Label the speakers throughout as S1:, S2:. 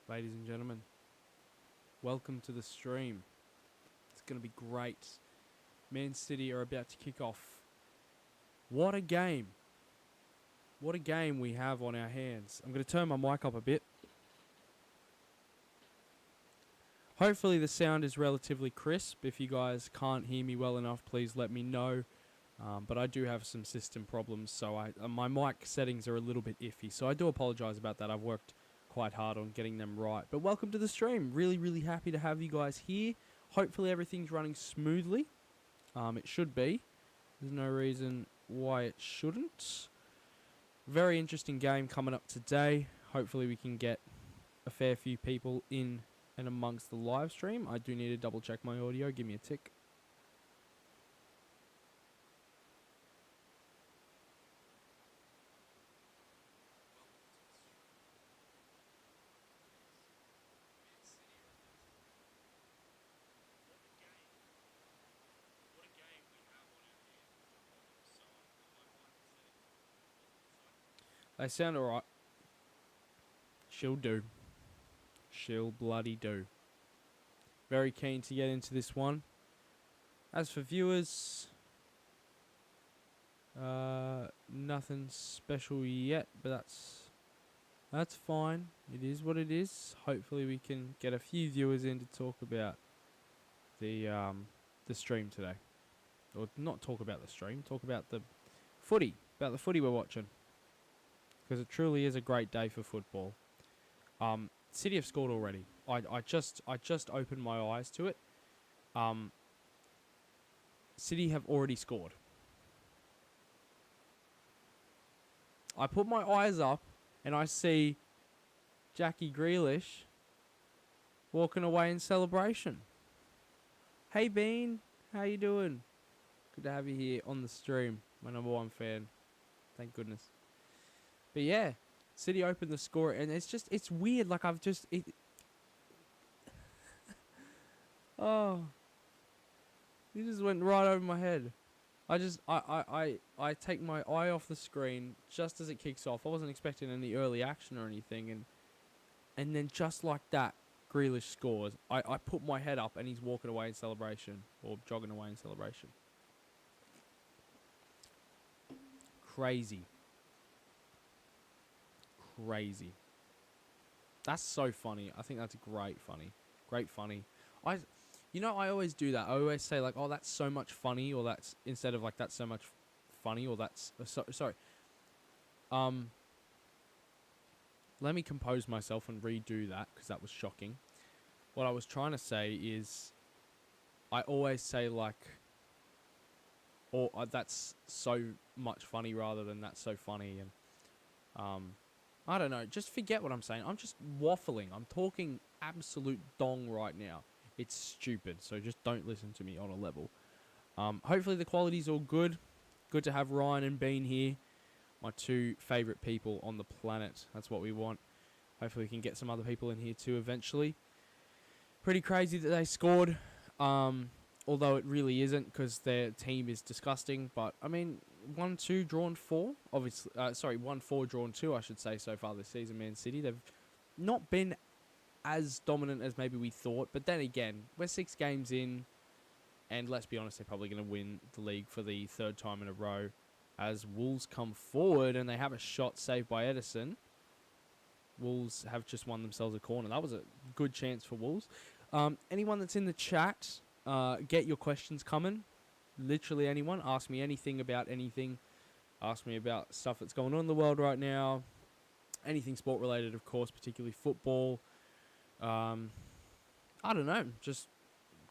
S1: ladies and gentlemen. Welcome to the stream. It's going to be great. Man City are about to kick off. What a game. What a game we have on our hands. I'm going to turn my mic up a bit. Hopefully the sound is relatively crisp. If you guys can't hear me well enough, please let me know. But I do have some system problems, so my mic settings are a little bit iffy. So I do apologise about that. I've worked quite hard on getting them right. But welcome to the stream. Really, really happy to have you guys here. Hopefully everything's running smoothly. It should be. There's no reason why it shouldn't. Very interesting game coming up today. Hopefully we can get a fair few people in and amongst the live stream. I do need to double check my audio. Give me a tick. They sound alright. She'll do. She'll bloody do. Very keen to get into this one. As for viewers, nothing special yet, but that's fine. It is what it is. Hopefully we can get a few viewers in to talk about the stream today. Or not talk about the stream, talk about the footy. About the footy we're watching. Because it truly is a great day for football. City have scored already. I just opened my eyes to it. City have already scored. I put my eyes up and I see Jackie Grealish walking away in celebration. Hey Bean, how you doing? Good to have you here on the stream. My #1 fan. Thank goodness. But yeah, City opened the score, and it's weird. Like oh, you just went right over my head. I take my eye off the screen just as it kicks off. I wasn't expecting any early action or anything, and then just like that, Grealish scores. I put my head up, and he's walking away in celebration, or jogging away in celebration. Crazy. That's so funny. I think that's great funny. I always do that. I always say like, oh, that's so much funny, or that's instead of like that's so much funny, or that's sorry. Let me compose myself and redo that because that was shocking. What I was trying to say is, I always say like, or that's so much funny rather than that's so funny, and I don't know, just forget what I'm saying. I'm just waffling. I'm talking absolute dong right now. It's stupid, so just don't listen to me on a level. Hopefully the quality's all good. Good to have Ryan and Bean here. My two favourite people on the planet. That's what we want. Hopefully we can get some other people in here too eventually. Pretty crazy that they scored. Although it really isn't, because their team is disgusting. But, I mean, 1-2, drawn 4. Obviously, 1-4, drawn 2, I should say, so far this season, Man City. They've not been as dominant as maybe we thought. But then again, we're 6 games in. And let's be honest, they're probably going to win the league for the 3rd time in a row. As Wolves come forward and they have a shot saved by Edison. Wolves have just won themselves a corner. That was a good chance for Wolves. Anyone that's in the chat, get your questions coming. Literally anyone. Ask me anything about anything. Ask me about stuff that's going on in the world right now. Anything sport related, of course, particularly football. I don't know. Just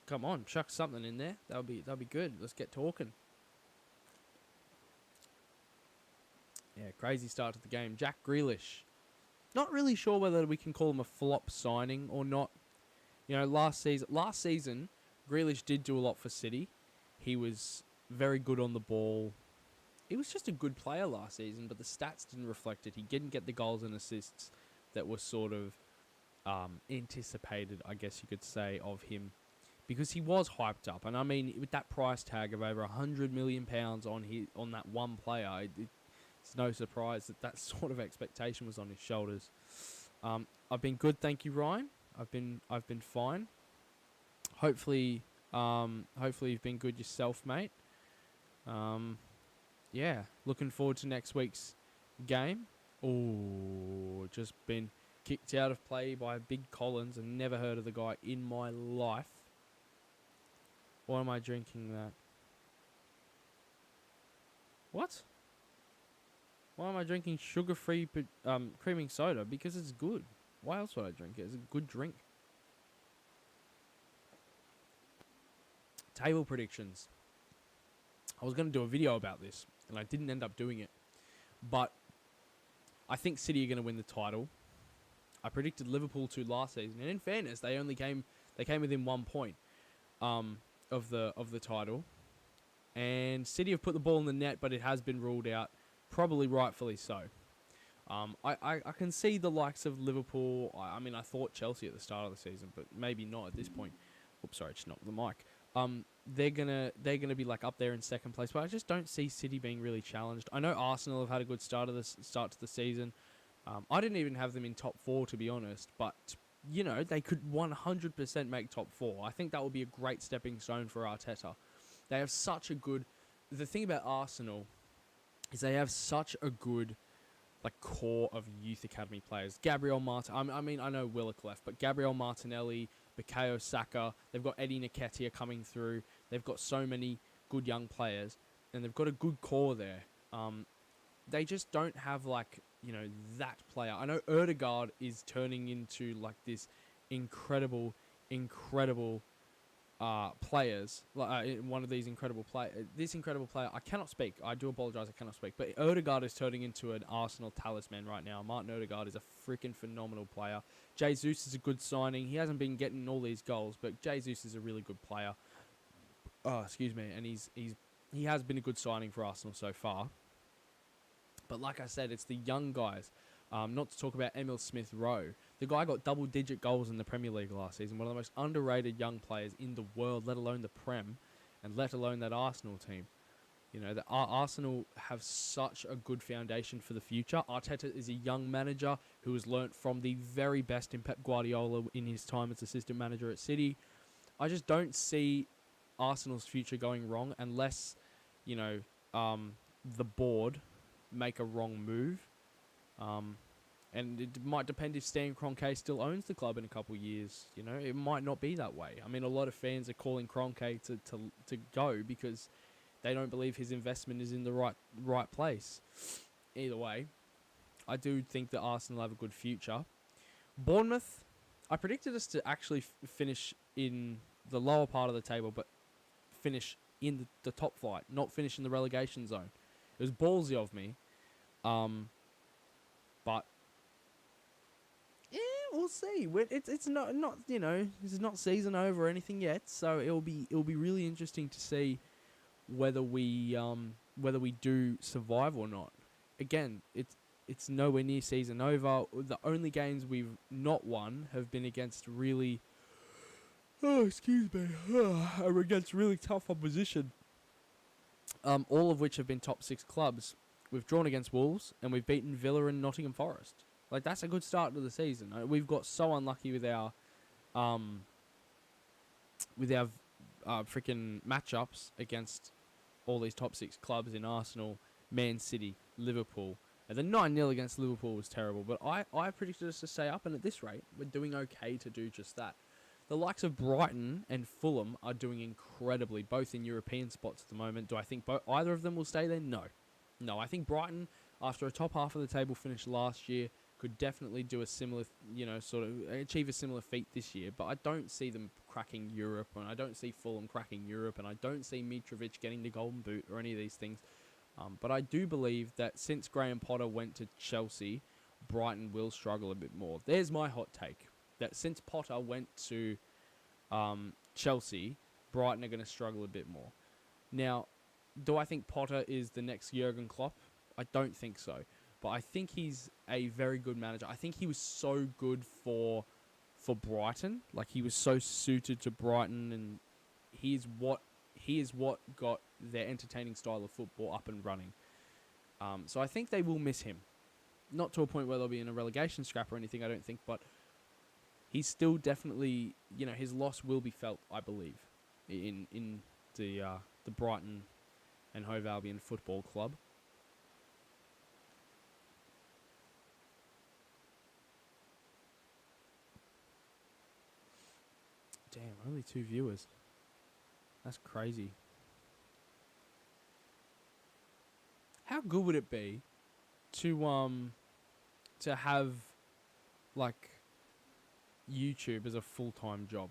S1: come on, chuck something in there. That'll be good. Let's get talking. Yeah, crazy start to the game. Jack Grealish. Not really sure whether we can call him a flop signing or not. You know, last season, Grealish did do a lot for City. He was very good on the ball. He was just a good player last season, but the stats didn't reflect it. He didn't get the goals and assists that were sort of anticipated, I guess you could say, of him. Because he was hyped up. And I mean, with that price tag of over £100 million on that one player, it's no surprise that sort of expectation was on his shoulders. I've been good, thank you, Ryan. I've been fine. Hopefully, hopefully you've been good yourself, mate. Um, yeah, looking forward to next week's game. Oh, just been kicked out of play by Big Collins and never heard of the guy in my life. Why am I drinking that? What? Why am I drinking sugar-free creaming soda? Because it's good. Why else would I drink it? It's a good drink. Table predictions. I was going to do a video about this, and I didn't end up doing it. But I think City are going to win the title. I predicted Liverpool to last season, and in fairness, they came within 1 point of the title. And City have put the ball in the net, but it has been ruled out, probably rightfully so. I can see the likes of Liverpool. I mean, I thought Chelsea at the start of the season, but maybe not at this point. Oops, sorry, just knocked the mic. They're gonna be like up there in second place, but I just don't see City being really challenged. I know Arsenal have had a good start to the season. I didn't even have them in top 4, to be honest, but you know, they could 100% make top 4. I think that would be a great stepping stone for Arteta. They have such a good. The thing about Arsenal is they have such a good like core of youth academy players. Gabriel Martin. I mean, I know Willock left, but Gabriel Martinelli, Bukayo Saka. They've got Eddie Nketiah coming through. They've got so many good young players, and they've got a good core there. They just don't have like, you know, that player. I know Erdegaard is turning into like this incredible players, like one of these incredible this incredible player. I cannot speak. I do apologize. I cannot speak. But Erdegaard is turning into an Arsenal talisman right now. Martin Erdegaard is a freaking phenomenal player. Jesus is a good signing. He hasn't been getting all these goals, but Jesus is a really good player. Oh, excuse me. And he has been a good signing for Arsenal so far. But like I said, it's the young guys. Not to talk about Emil Smith-Rowe. The guy got double-digit goals in the Premier League last season. One of the most underrated young players in the world, let alone the Prem, and let alone that Arsenal team. You know, Arsenal have such a good foundation for the future. Arteta is a young manager who has learnt from the very best in Pep Guardiola in his time as assistant manager at City. I just don't see Arsenal's future going wrong unless, you know, the board make a wrong move. And it might depend if Stan Kroenke still owns the club in a couple of years. You know, it might not be that way. I mean, a lot of fans are calling Kroenke to go because they don't believe his investment is in the right place. Either way, I do think that Arsenal have a good future. Bournemouth, I predicted us to actually finish in the lower part of the table, but finish in the top flight, not finish in the relegation zone. It was ballsy of me. But yeah, we'll see. It's not you know, it's not season over or anything yet, so it'll be really interesting to see whether we do survive or not. Again, it's nowhere near season over. The only games we've not won have been against really are against really tough opposition. All of which have been top 6 clubs. We've drawn against Wolves, and we've beaten Villa and Nottingham Forest. Like, that's a good start to the season. We've got so unlucky with our freaking matchups against all these top 6 clubs in Arsenal, Man City, Liverpool. And the 9-0 against Liverpool was terrible, but I predicted us to stay up, and at this rate, we're doing okay to do just that. The likes of Brighton and Fulham are doing incredibly, both in European spots at the moment. Do I think either of them will stay there? No, I think Brighton, after a top half of the table finish last year, could definitely do a similar, you know, sort of achieve a similar feat this year. But I don't see them cracking Europe, and I don't see Fulham cracking Europe, and I don't see Mitrovic getting the Golden Boot or any of these things. But I do believe that since Graham Potter went to Chelsea, Brighton will struggle a bit more. There's my hot take, that since Potter went to Chelsea, Brighton are going to struggle a bit more. Now, do I think Potter is the next Jurgen Klopp? I don't think so. But I think he's a very good manager. I think he was so good for Brighton. Like, he was so suited to Brighton, and he is what got their entertaining style of football up and running. So I think they will miss him. not to a point where they'll be in a relegation scrap or anything, I don't think, but he's still definitely, his loss will be felt, I believe, in the Brighton and Hove Albion Football Club. Damn, only 2 viewers. That's crazy. How good would it be to have like YouTube as a full-time job?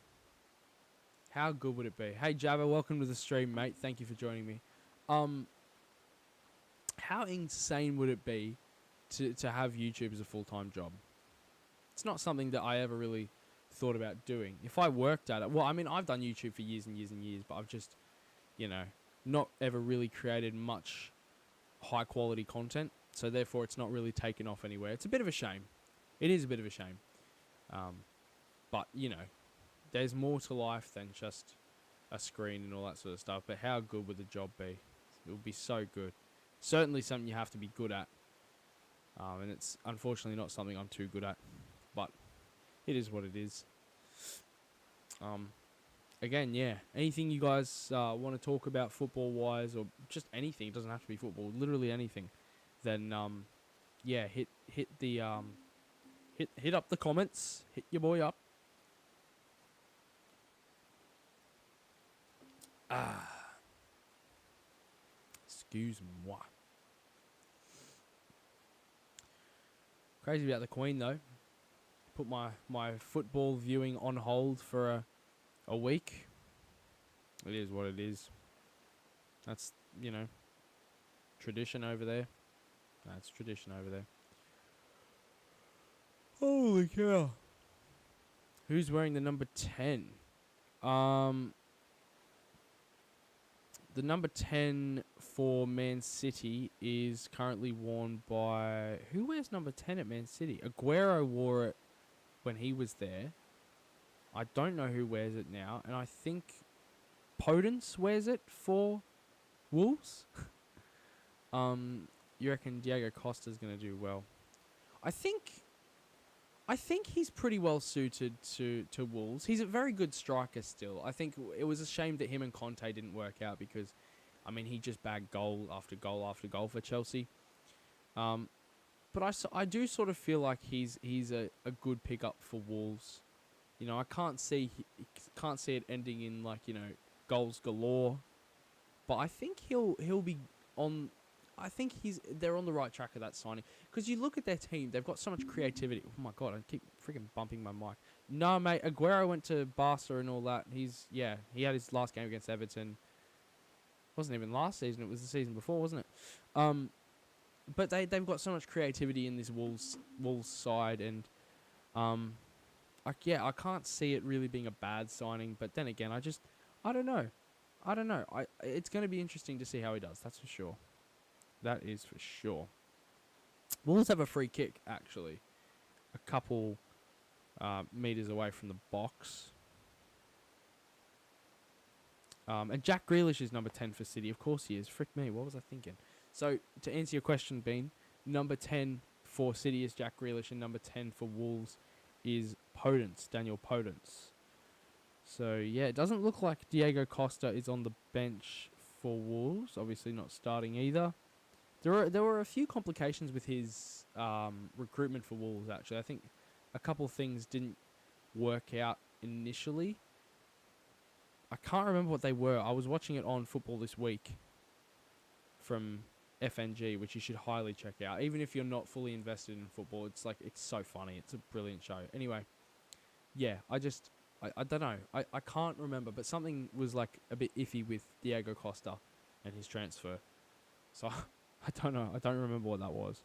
S1: How good would it be? Hey Java, welcome to the stream, mate. Thank you for joining me. How insane would it be to have YouTube as a full-time job? It's not something that I ever really thought about doing. If I worked at it, well, I mean, I've done YouTube for years and years and years, but I've just, not ever really created much high-quality content, so therefore it's not really taken off anywhere. It's a bit of a shame. It is a bit of a shame. But, there's more to life than just a screen and all that sort of stuff. But how good would the job be? It would be so good. Certainly something you have to be good at. And it's unfortunately not something I'm too good at. But it is what it is. Again, yeah. Anything you guys want to talk about football-wise, or just anything, it doesn't have to be football, literally anything, then, yeah, hit the, hit up the comments, hit your boy up. Excuse-moi. Crazy about the Queen, though. Put my football viewing on hold for a week. It is what it is. That's, tradition over there. That's tradition over there. Holy cow. Who's wearing the number 10? The number 10 for Man City is currently worn by... Who wears number 10 at Man City? Aguero wore it when he was there. I don't know who wears it now. And I think Podence wears it for Wolves. You reckon Diego Costa's going to do well? I think he's pretty well suited to Wolves. He's a very good striker still. I think it was a shame that him and Conte didn't work out because, I mean, he just bagged goal after goal after goal for Chelsea. But I do sort of feel like he's a good pickup for Wolves. I can't see it ending in goals galore. But I think he'll be on. I think they're on the right track of that signing. Because you look at their team, they've got so much creativity. Oh my god, I keep freaking bumping my mic. No, mate, Aguero went to Barca and all that. He had his last game against Everton. Wasn't even last season, it was the season before, wasn't it? But they've got so much creativity in this Wolves side, and I can't see it really being a bad signing. But then again, I don't know. It's going to be interesting to see how he does. That's for sure. That is for sure. Wolves have a free kick, actually. A couple meters away from the box. And Jack Grealish is number 10 for City. Of course he is. Frick me, what was I thinking? So, to answer your question, Bean, number 10 for City is Jack Grealish, and number 10 for Wolves is Podence, Daniel Podence. So, yeah, it doesn't look like Diego Costa is on the bench for Wolves. Obviously not starting either. There were a few complications with his recruitment for Wolves, actually. I think a couple things didn't work out initially. I can't remember what they were. I was watching it on Football This Week from FNG, which you should highly check out. Even if you're not fully invested in football, it's so funny. It's a brilliant show. Anyway, yeah, I don't know. I can't remember, but something was a bit iffy with Diego Costa and his transfer. So I don't know. I don't remember what that was.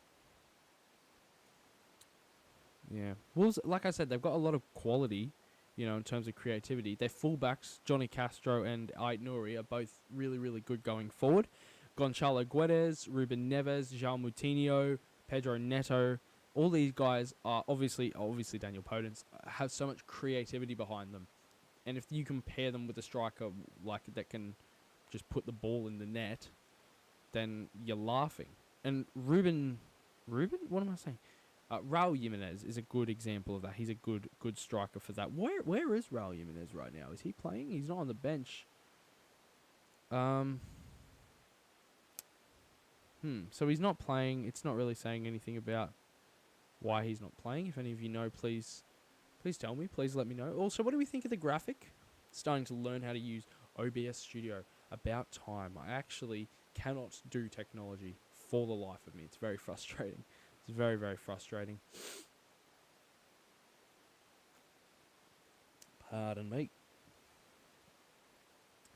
S1: Yeah. Wolves, like I said, they've got a lot of quality, in terms of creativity. Their fullbacks, Johnny Castro and Ait Nouri, are both really, really good going forward. Gonçalo Guedes, Ruben Neves, João Moutinho, Pedro Neto, all these guys are obviously Daniel Podence, have so much creativity behind them. And if you compare them with a striker that can just put the ball in the net, then you're laughing. And Ruben Ruben? What am I saying? Raul Jimenez is a good example of that. He's a good striker for that. Where is Raul Jimenez right now? Is he playing? He's not on the bench. So he's not playing. It's not really saying anything about why he's not playing. If any of you know, please tell me. Please let me know. Also, what do we think of the graphic? Starting to learn how to use OBS Studio. About time. I actually cannot do technology for the life of me. It's very frustrating. It's very, very frustrating. Pardon me.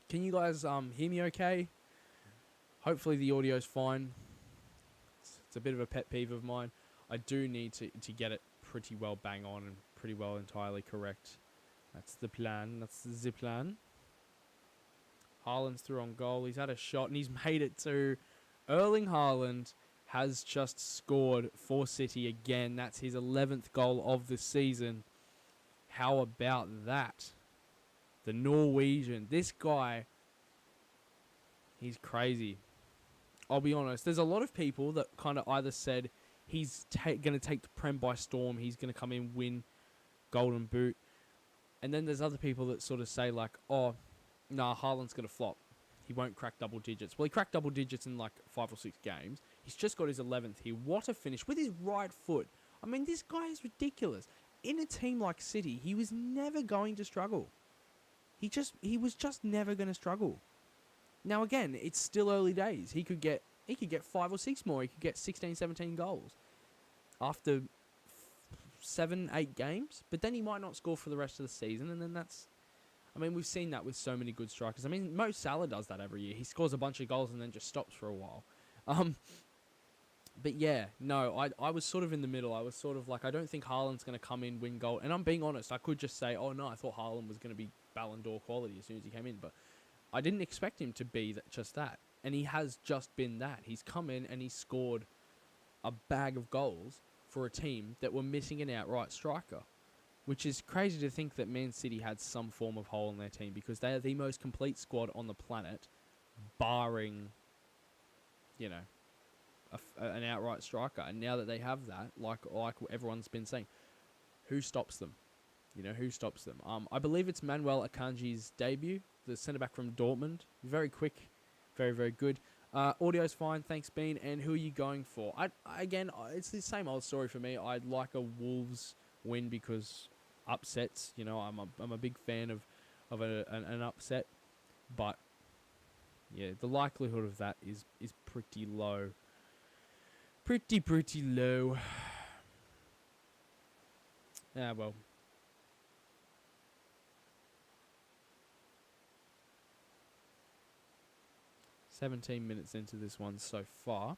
S1: Can you guys hear me okay? Hopefully the audio's fine. It's a bit of a pet peeve of mine. I do need to get it pretty well bang on and pretty well entirely correct. That's the plan. That's the plan. Haaland's through on goal. He's had a shot and he's made it too. Erling Haaland has just scored for City again. That's his 11th goal of the season. How about that? The Norwegian. This guy, he's crazy. I'll be honest. There's a lot of people that kind of either said he's going to take the Prem by storm. He's going to come in, win Golden Boot. And then there's other people that sort of say like, oh, nah, Haaland's going to flop. He won't crack double digits. Well, he cracked double digits in like 5 or 6 games. He's just got his 11th here. What a finish with his right foot. I mean, this guy is ridiculous. In a team like City, he was never going to struggle. He was just never going to struggle. Now, again, it's still early days. He could get 5 or 6 more. He could get 16, 17 goals after 7, 8 games. But then he might not score for the rest of the season, and then that's... I mean, we've seen that with so many good strikers. I mean, Mo Salah does that every year. He scores a bunch of goals and then just stops for a while. But yeah, no, I was sort of in the middle. I was sort of like, I don't think Haaland's going to come in, win gold. And I'm being honest, I could just say, oh no, I thought Haaland was going to be Ballon d'Or quality as soon as he came in. But I didn't expect him to be just that. And he has just been that. He's come in and he's scored a bag of goals for a team that were missing an outright striker. Which is crazy to think that Man City had some form of hole in their team because they are the most complete squad on the planet, barring, you know, an outright striker. And now that they have that, like everyone's been saying, who stops them? You know, who stops them? I believe it's Manuel Akanji's debut, the centre-back from Dortmund. Very quick, very, very good. Audio's fine, thanks, Bean. And who are you going for? Again, it's the same old story for me. I'd like a Wolves win because... upsets, you know, I'm a big fan of an upset, but yeah, the likelihood of that is pretty low, pretty low. Ah, well, $17 minutes into this one so far.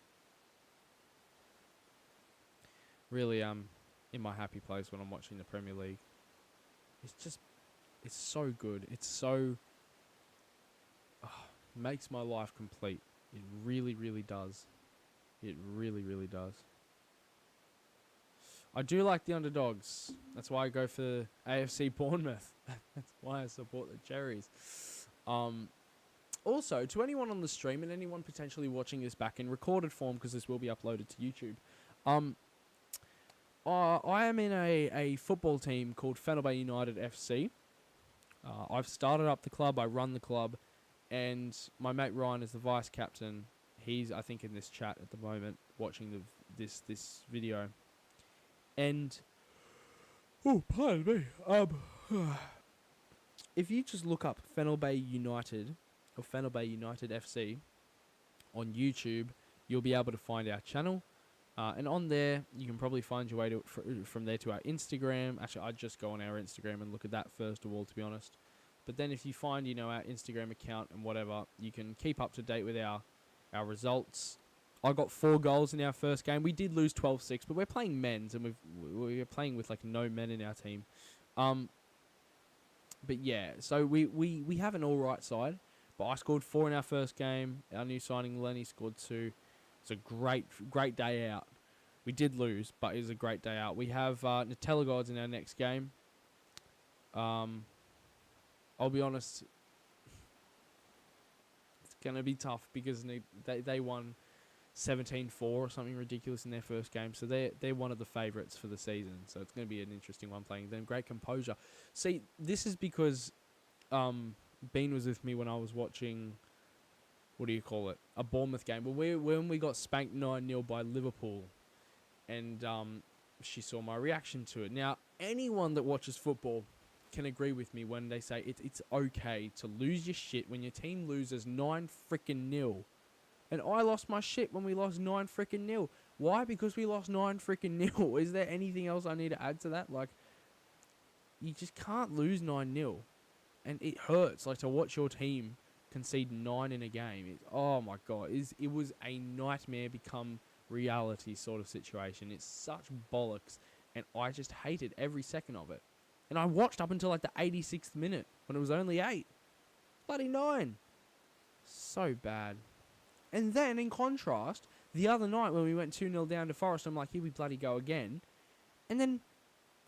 S1: Really, in my happy place when I'm watching the Premier League. It's so good. It's so... makes my life complete. It really, really does. It really, really does. I do like the underdogs. That's why I go for AFC Bournemouth. That's why I support the Cherries. Also, to anyone on the stream and anyone potentially watching this back in recorded form, because this will be uploaded to YouTube, I am in a football team called Fenerbahce United FC. I've started up the club, I run the club, and my mate Ryan is the vice captain. He's, I think, in this chat at the moment, watching this video. And, oh, pardon me. If you just look up Fenerbahce United, or Fenerbahce United FC, on YouTube, you'll be able to find our channel. And on there, you can probably find your way to from there to our Instagram. Actually, I'd just go on our Instagram and look at that first of all, to be honest. But then if you find, you know, our Instagram account and whatever, you can keep up to date with our results. I got 4 goals in our first game. We did lose 12-6, but we're playing men's, and we're playing with, like, no men in our team. But yeah, so we have an all-right side. But I scored 4 in our first game. Our new signing, Lenny, scored 2. It's a great day out. We did lose, but it was a great day out. We have Nutella Gods in our next game. I'll be honest, it's going to be tough because they won 17-4 or something ridiculous in their first game. So they're one of the favourites for the season. So it's going to be an interesting one playing them. Great composure. See, this is because Bean was with me when I was watching, what do you call it, a Bournemouth game. But when we got spanked 9-0 by Liverpool, and she saw my reaction to it. Now, anyone that watches football can agree with me when they say it's okay to lose your shit when your team loses 9-0. And I lost my shit when we lost 9-0. Why? Because we lost 9-0. Is there anything else I need to add to that? Like, you just can't lose 9-0. And it hurts, like, to watch your team concede 9 in a game. Oh my God. It was a nightmare become reality sort of situation. It's such bollocks. And I just hated every second of it. And I watched up until like the 86th minute when it was only 8. Bloody 9. So bad. And then, in contrast, the other night when we went 2-0 down to Forest, I'm like, here we bloody go again. And then,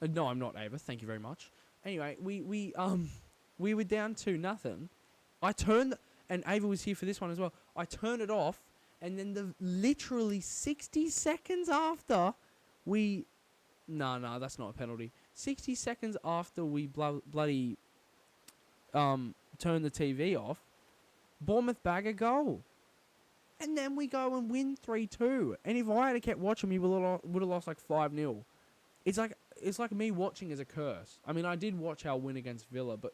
S1: no, I'm not, Ava. Thank you very much. Anyway, we were down 2-0. I turned, and Ava was here for this one as well. I turned it off, and then literally 60 seconds after we, no, that's not a penalty. 60 seconds after we bloody turned the TV off, Bournemouth bag a goal. And then we go and win 3-2. And if I had kept watching, we would have lost like 5-0. It's like me watching as a curse. I mean, I did watch our win against Villa, but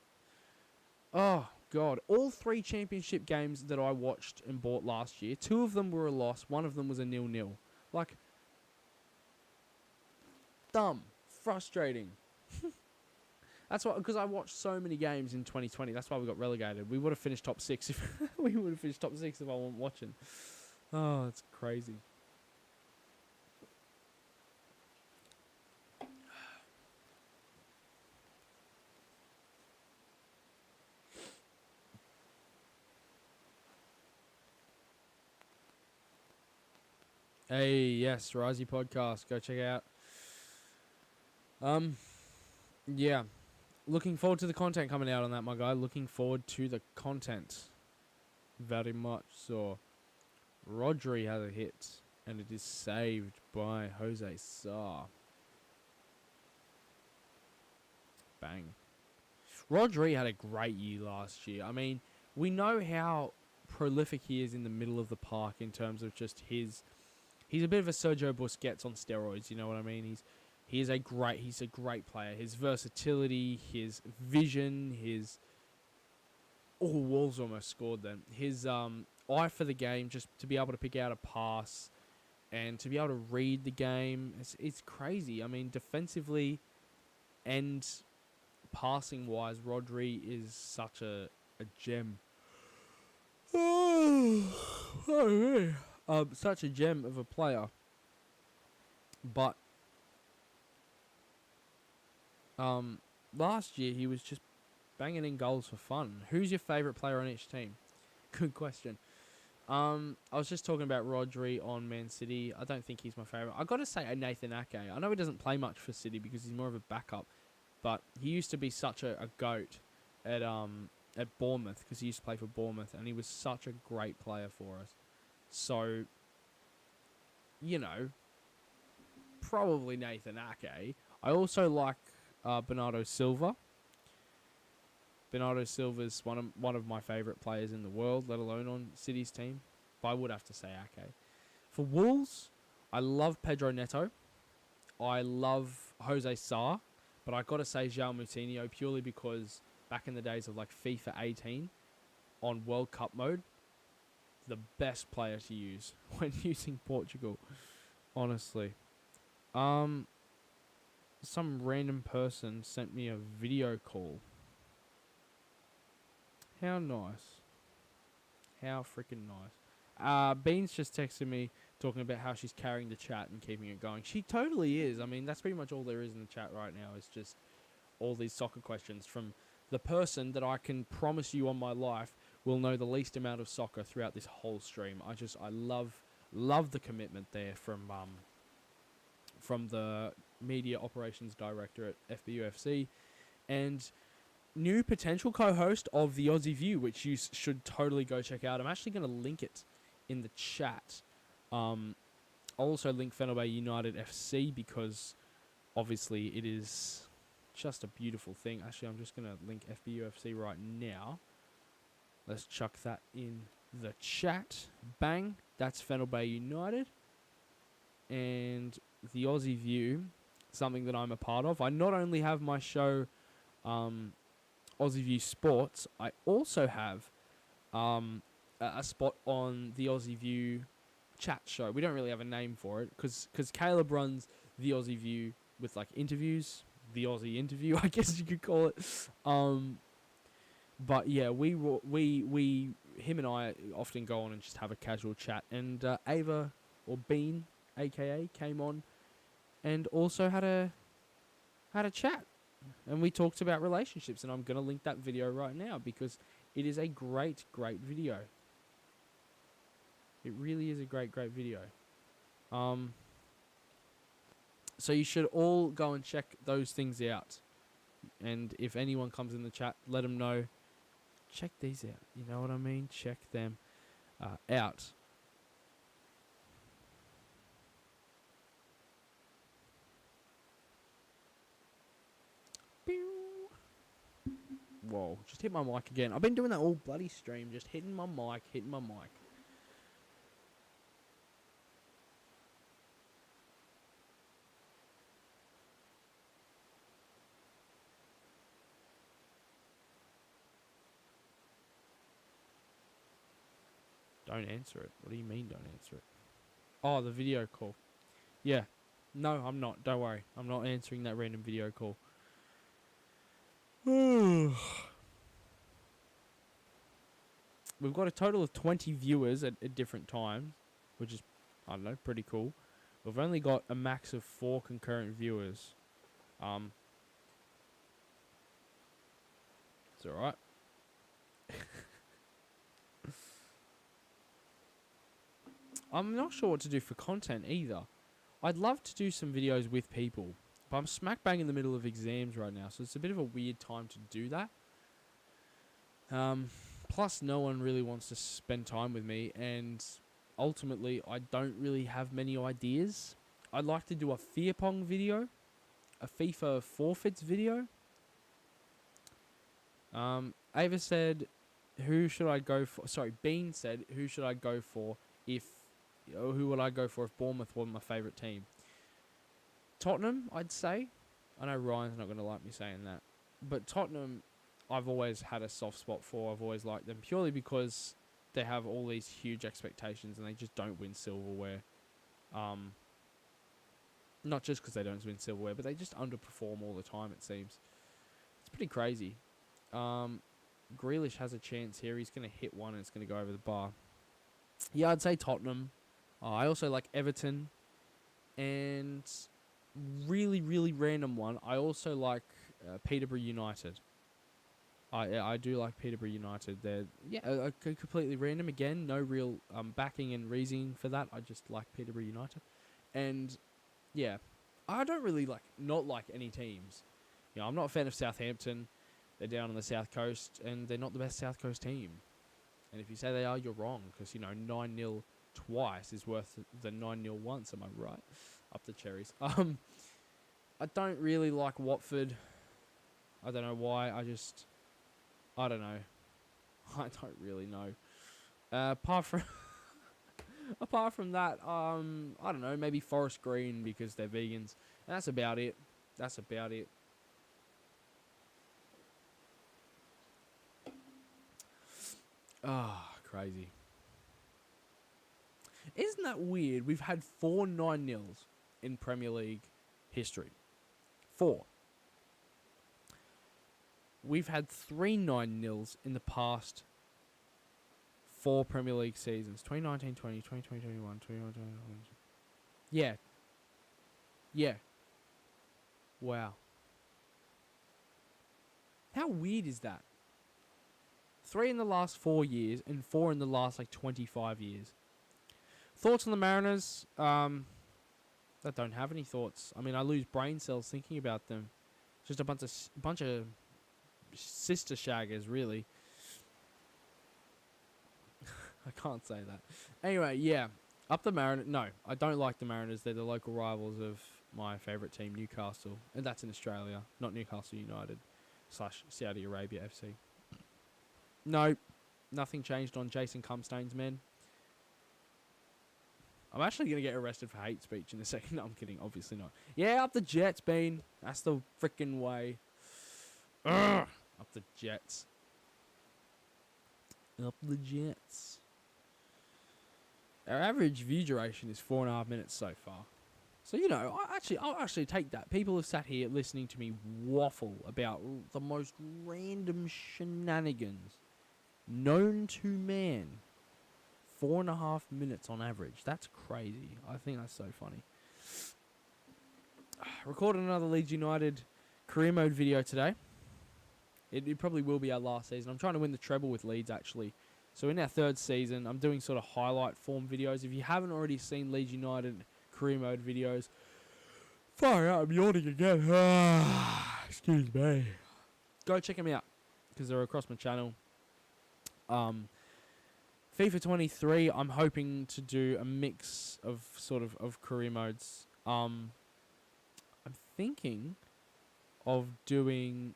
S1: oh God, all 3 championship games that I watched and bought last year, 2 of them were a loss, 1 of them was a 0-0. Like, dumb, frustrating. That's why, because I watched so many games in 2020. That's why we got relegated. We would have finished top 6 if I wasn't watching. Oh, it's crazy. Hey, yes, Razi podcast. Go check it out. Yeah. Looking forward to the content coming out on that, my guy. Looking forward to the content. Very much so. Rodri has a hit, and it is saved by Jose Sa. Bang. Rodri had a great year last year. I mean, we know how prolific he is in the middle of the park in terms of just his... He's a bit of a Sergio Busquets on steroids, you know what I mean? He's a great player. His versatility, his vision, his... Oh, Wolves almost scored then. His eye for the game, just to be able to pick out a pass and to be able to read the game. It's crazy. I mean, defensively and passing-wise, Rodri is such a gem. Such a gem of a player. But last year he was just banging in goals for fun. Who's your favourite player on each team? Good question. I was just talking about Rodri on Man City. I don't think he's my favourite. I got to say Nathan Ake. I know he doesn't play much for City because he's more of a backup, but he used to be such a goat at Bournemouth because he used to play for Bournemouth, and he was such a great player for us. So, you know, probably Nathan Ake. I also like Bernardo Silva. Bernardo Silva's one of my favourite players in the world, let alone on City's team. But I would have to say Ake. For Wolves, I love Pedro Neto. I love Jose Sa. But I got to say João Moutinho purely because back in the days of like FIFA 18 on World Cup mode, the best player to use when using Portugal, honestly. Some random person sent me a video call. How nice. How freaking nice. Bean's just texted me talking about how she's carrying the chat and keeping it going. She totally is. I mean, that's pretty much all there is in the chat right now. Is just all these soccer questions from the person that I can promise you on my life will know the least amount of soccer throughout this whole stream. I love the commitment there from the media operations director at FBUFC, and new potential co-host of the Aussie View, which you should totally go check out. I'm actually going to link it in the chat. I'll also link Fenway Bay United FC because obviously it is just a beautiful thing. Actually, I'm just going to link FBUFC right now. Let's chuck that in the chat. Bang. That's Fenway Bay United. And the Aussie View, something that I'm a part of. I not only have my show, Aussie View Sports, I also have a spot on the Aussie View chat show. We don't really have a name for it because Caleb runs the Aussie View with like interviews, the Aussie interview, I guess you could call it. But yeah, him and I often go on and just have a casual chat. And Ava or Bean, aka, came on and also had a chat, and we talked about relationships. And I'm gonna link that video right now because it is a great video. It really is a great video. So you should all go and check those things out. And if anyone comes in the chat, let them know. Check these out. You know what I mean? Check them out. Whoa, just hit my mic again. I've been doing that all bloody stream, just hitting my mic. Don't answer it. What do you mean don't answer it? Oh, the video call. Yeah. No, I'm not. Don't worry. I'm not answering that random video call. We've got a total of 20 viewers at different times, which is, I don't know, pretty cool. We've only got a max of 4 concurrent viewers. It's alright. I'm not sure what to do for content either. I'd love to do some videos with people, but I'm smack bang in the middle of exams right now, so it's a bit of a weird time to do that. Plus, no one really wants to spend time with me, and ultimately, I don't really have many ideas. I'd like to do a Fear Pong video, a FIFA forfeits video. Ava said, who should I go for? Sorry, Bean said, who should I go for if... who would I go for if Bournemouth wasn't my favourite team? Tottenham, I'd say. I know Ryan's not going to like me saying that. But Tottenham, I've always had a soft spot for. I've always liked them purely because they have all these huge expectations and they just don't win silverware. Not just because they don't win silverware, but they just underperform all the time, it seems. It's pretty crazy. Grealish has a chance here. He's going to hit one and it's going to go over the bar. Yeah, I'd say Tottenham. I also like Everton. And really random one, I also like Peterborough United. I do like Peterborough United. They're completely random. Again, no real backing and reasoning for that. I just like Peterborough United. And yeah, I don't really not like any teams. You know, I'm not a fan of Southampton. They're down on the South Coast, and they're not the best South Coast team. And if you say they are, you're wrong, because, 9-0 twice is worth than 9-0 once, am I right? Up the cherries. I don't really like Watford. I don't know why. I don't know. I don't really know. Apart from that, I don't know, maybe Forest Green because they're vegans. And that's about it. Crazy. Isn't that weird? We've had 4 9-0s in Premier League history. 4. We've had 3 9-0s in the past 4 Premier League seasons. 2019, 20, 2020, 21, 21, 21. Yeah. Yeah. Wow. How weird is that? 3 in the last 4 years and 4 in the last 25 years. Thoughts on the Mariners? I don't have any thoughts. I mean, I lose brain cells thinking about them. Just a bunch of sister shaggers, really. I can't say that. Anyway, yeah. Up the Mariners. No, I don't like the Mariners. They're the local rivals of my favourite team, Newcastle. And that's in Australia, not Newcastle United / Saudi Arabia FC. No, nothing changed on Jason Cumstains, man. I'm actually going to get arrested for hate speech in a second. No, I'm kidding. Obviously not. Yeah, up the Jets, Bean. That's the frickin' way. Ugh. Up the Jets. Up the Jets. Our average view duration is 4.5 minutes so far. So, you know, I'll actually take that. People have sat here listening to me waffle about the most random shenanigans known to man. 4.5 minutes on average. That's crazy. I think that's so funny. Recorded another Leeds United career mode video today. It probably will be our last season. I'm trying to win the treble with Leeds, actually. So in our third season, I'm doing sort of highlight form videos. If you haven't already seen Leeds United career mode videos, far out, I'm yawning again. Excuse me. Go check them out, because they're across my channel. FIFA 23, I'm hoping to do a mix of sort of career modes. I'm thinking of doing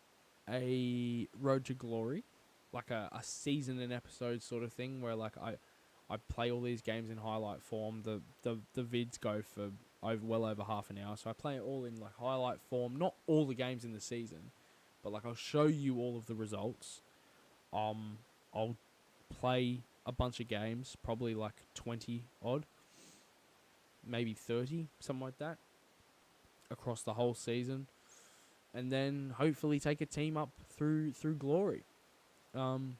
S1: a Road to Glory, like a season and episode sort of thing, where like I play all these games in highlight form. The vids go for well over half an hour, so I play it all in like highlight form. Not all the games in the season, but like I'll show you all of the results. I'll play a bunch of games, probably like 20 odd, maybe 30, something like that, across the whole season, and then hopefully take a team up through glory. That'd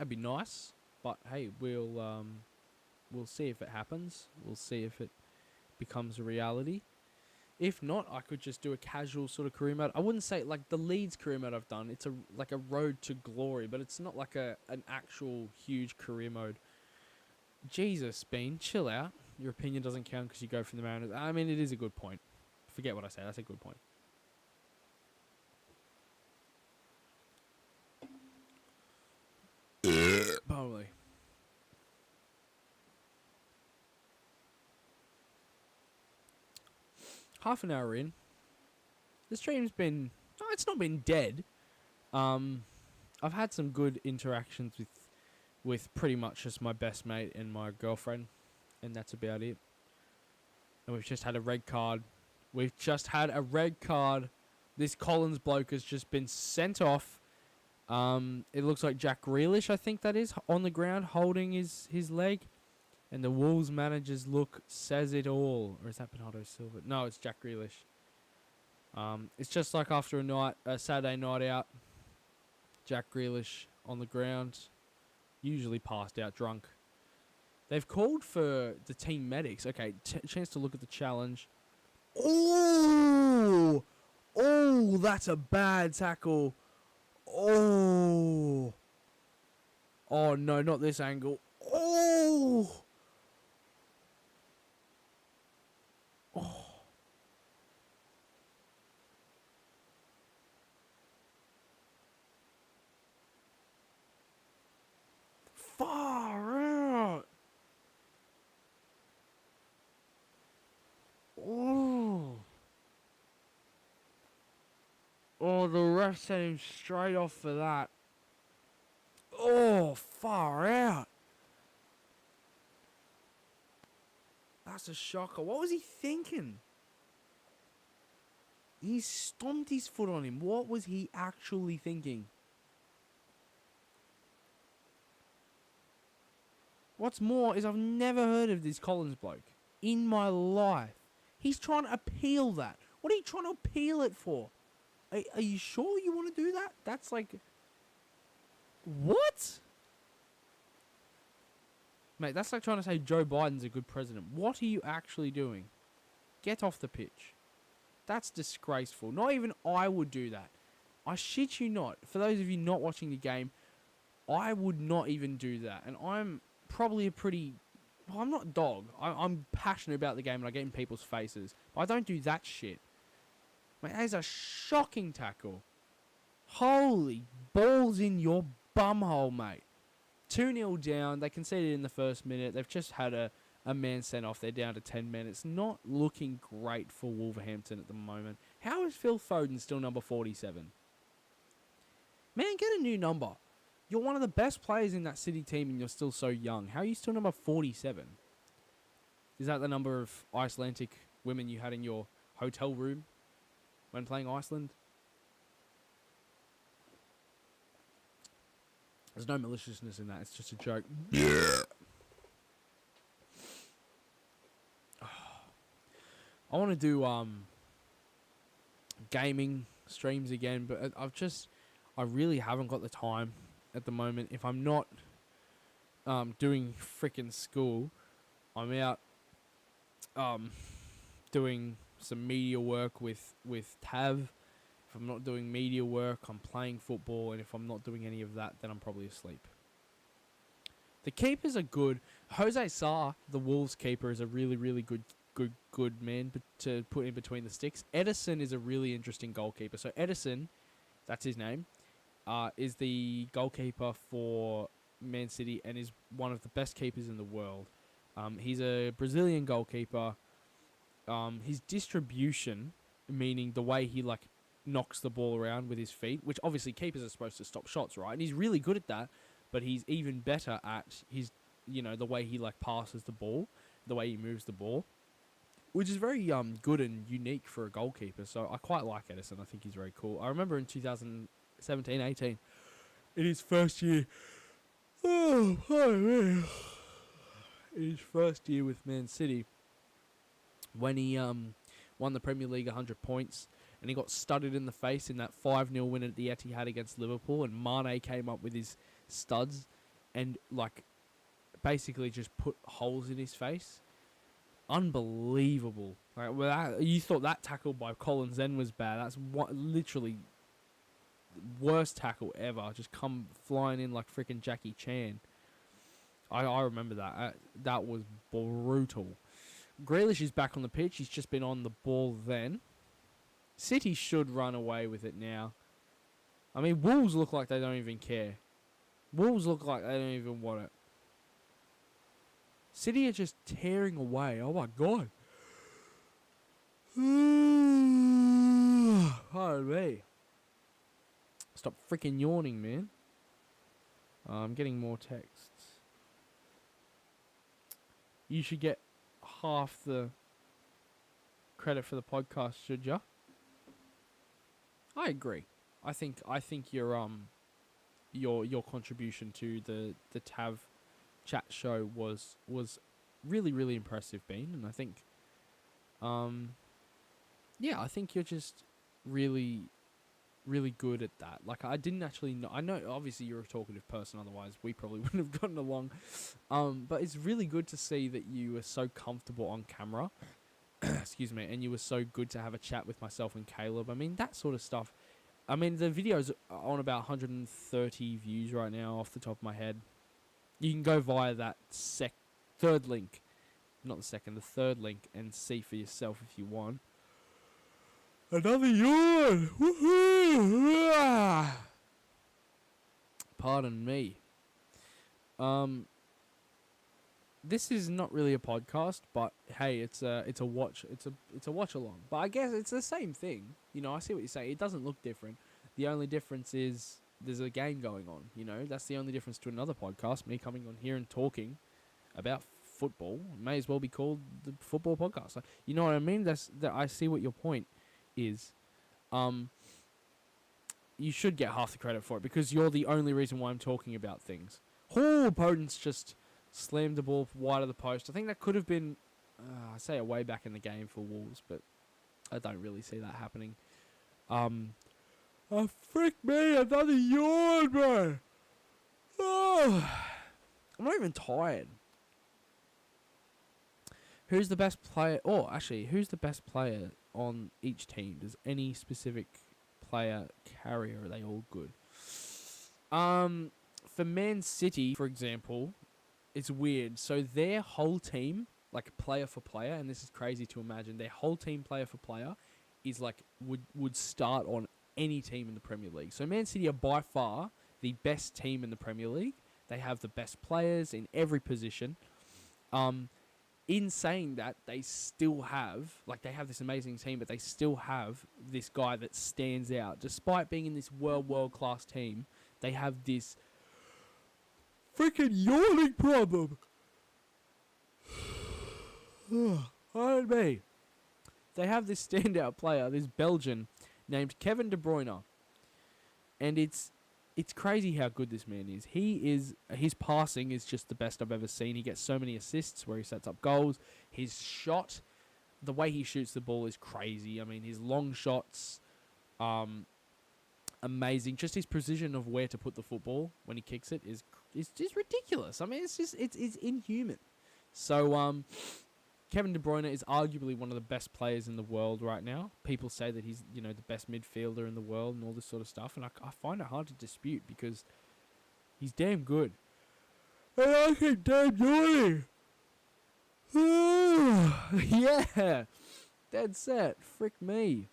S1: be nice, but hey, we'll see if it happens. We'll see if it becomes a reality. If not, I could just do a casual sort of career mode. I wouldn't say like the Leeds career mode I've done. It's like a road to glory, but it's not like an actual huge career mode. Jesus, Bean, chill out. Your opinion doesn't count because you go from the Mariners. I mean, it is a good point. Forget what I said. That's a good point. Probably. Half an hour in. The stream's been... No, it's not been dead. I've had some good interactions with pretty much just my best mate and my girlfriend. And that's about it. And we've just had a red card. This Collins bloke has just been sent off. It looks like Jack Grealish, I think that is, on the ground holding his leg. And the Wolves manager's look says it all. Or is that Bernardo Silva? No, it's Jack Grealish. It's just like after a Saturday night out. Jack Grealish on the ground. Usually passed out drunk. They've called for the team medics. Okay, chance to look at the challenge. Oh! Oh, that's a bad tackle. Oh. Oh, no, not this angle. Oh! Oh. Far out. Oh. Oh, the ref sent him straight off for that. Oh, far out. That's a shocker. What was he thinking? He stomped his foot on him. What was he actually thinking? What's more is I've never heard of this Collins bloke in my life. He's trying to appeal that. What are you trying to appeal it for? Are you sure you want to do that? That's like... What? Mate, that's like trying to say Joe Biden's a good president. What are you actually doing? Get off the pitch. That's disgraceful. Not even I would do that. I shit you not. For those of you not watching the game, I would not even do that. And I'm probably a pretty... Well, I'm not a dog. I'm passionate about the game and I get in people's faces. But I don't do that shit. Mate, that is a shocking tackle. Holy balls in your bumhole, mate. 2-0 down. They conceded in the first minute. They've just had a man sent off. They're down to 10 men. It's not looking great for Wolverhampton at the moment. How is Phil Foden still number 47? Man, get a new number. You're one of the best players in that City team and you're still so young. How are you still number 47? Is that the number of Icelandic women you had in your hotel room when playing Iceland? There's no maliciousness in that. It's just a joke. Yeah. I want to do gaming streams again, but I really haven't got the time at the moment. If I'm not doing frickin' school, I'm out doing some media work with Tav. If I'm not doing media work, I'm playing football, and if I'm not doing any of that, then I'm probably asleep. The keepers are good. Jose Sarr, the Wolves keeper, is a really, really good man to put in between the sticks. Edison is a really interesting goalkeeper. So Edison, that's his name, is the goalkeeper for Man City and is one of the best keepers in the world. He's a Brazilian goalkeeper. His distribution, meaning the way he knocks the ball around with his feet, which obviously keepers are supposed to stop shots, right? And he's really good at that, but he's even better at his, the way he passes the ball, the way he moves the ball, which is very good and unique for a goalkeeper. So I quite like Edison. I think he's very cool. I remember in 2017-18, in his first year, in his first year with Man City, when he won the Premier League 100 points, and he got studded in the face in that 5-0 win at the Etihad against Liverpool, and Mane came up with his studs and basically just put holes in his face. Unbelievable. You thought that tackle by Colin Zen was bad. That's literally worst tackle ever. Just come flying in like freaking Jackie Chan. I remember that. That was brutal. Grealish is back on the pitch. He's just been on the ball then. City should run away with it now. I mean, Wolves look like they don't even care. Wolves look like they don't even want it. City are just tearing away. Oh my god. Pardon me. Stop freaking yawning, man. I'm getting more texts. You should get half the credit for the podcast, should ya? I agree. I think your contribution to the TAV chat show was really, really impressive, Bean, and I think I think you're just really, really good at that. I didn't actually know. I know obviously you're a talkative person, otherwise we probably wouldn't have gotten along. But it's really good to see that you were so comfortable on camera. Excuse me, and you were so good to have a chat with myself and Caleb. I mean, that sort of stuff. I mean, the video's on about 130 views right now off the top of my head. You can go via that third link. Not the second, the third link, and see for yourself if you want. Another yawn! Woohoo! Pardon me. This is not really a podcast, but hey, it's a watch along. But I guess it's the same thing. I see what you're saying. It doesn't look different. The only difference is there's a game going on. That's the only difference to another podcast. Me coming on here and talking about football may as well be called the football podcast. You know what I mean? I see what your point is. You should get half the credit for it because you're the only reason why I'm talking about things. Opponents just slammed the ball wide of the post. I think that could have been, I say it way back in the game for Wolves, but I don't really see that happening. Oh, frick me, another yawn, bro. Oh, I'm not even tired. Who's the best player? Oh, actually, who's the best player on each team? Does any specific player carry, or are they all good? For Man City, for example, it's weird. So their whole team, player for player, and this is crazy to imagine, their whole team player for player is would start on any team in the Premier League. So Man City are by far the best team in the Premier League, They have the best players in every position. In saying that, they still have, like, they have this amazing team, but they still have this guy that stands out. Despite being in this world-class team, they have this freaking yawning problem. Pardon me. They have this standout player, this Belgian, named Kevin De Bruyne. And it's crazy how good this man is. His passing is just the best I've ever seen. He gets so many assists where he sets up goals. His shot, the way he shoots the ball is crazy. I mean, his long shots, amazing. Just his precision of where to put the football when he kicks it is just ridiculous. I mean, it's inhuman. So, Kevin De Bruyne is arguably one of the best players in the world right now. People say that he's, the best midfielder in the world and all this sort of stuff. And I find it hard to dispute because he's damn good. And I think damn yawning. Yeah. Dead set. Frick me.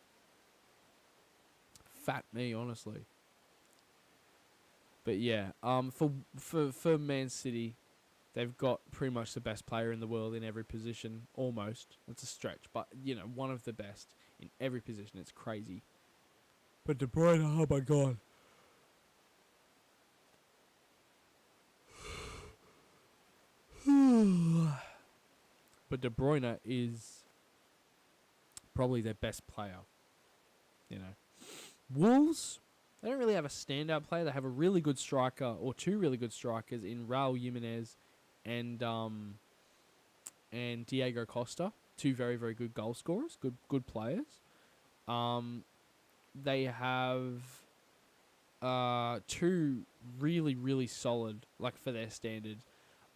S1: Fat me, honestly. But yeah, for Man City, they've got pretty much the best player in the world in every position, almost. It's a stretch, but, one of the best in every position. It's crazy. But De Bruyne, oh my God. But De Bruyne is probably their best player. Wolves, they don't really have a standout player. They have a really good striker, or two really good strikers in Raul Jimenez and Diego Costa, two very, very good goal scorers, good players. They have two really, really solid, like for their standard,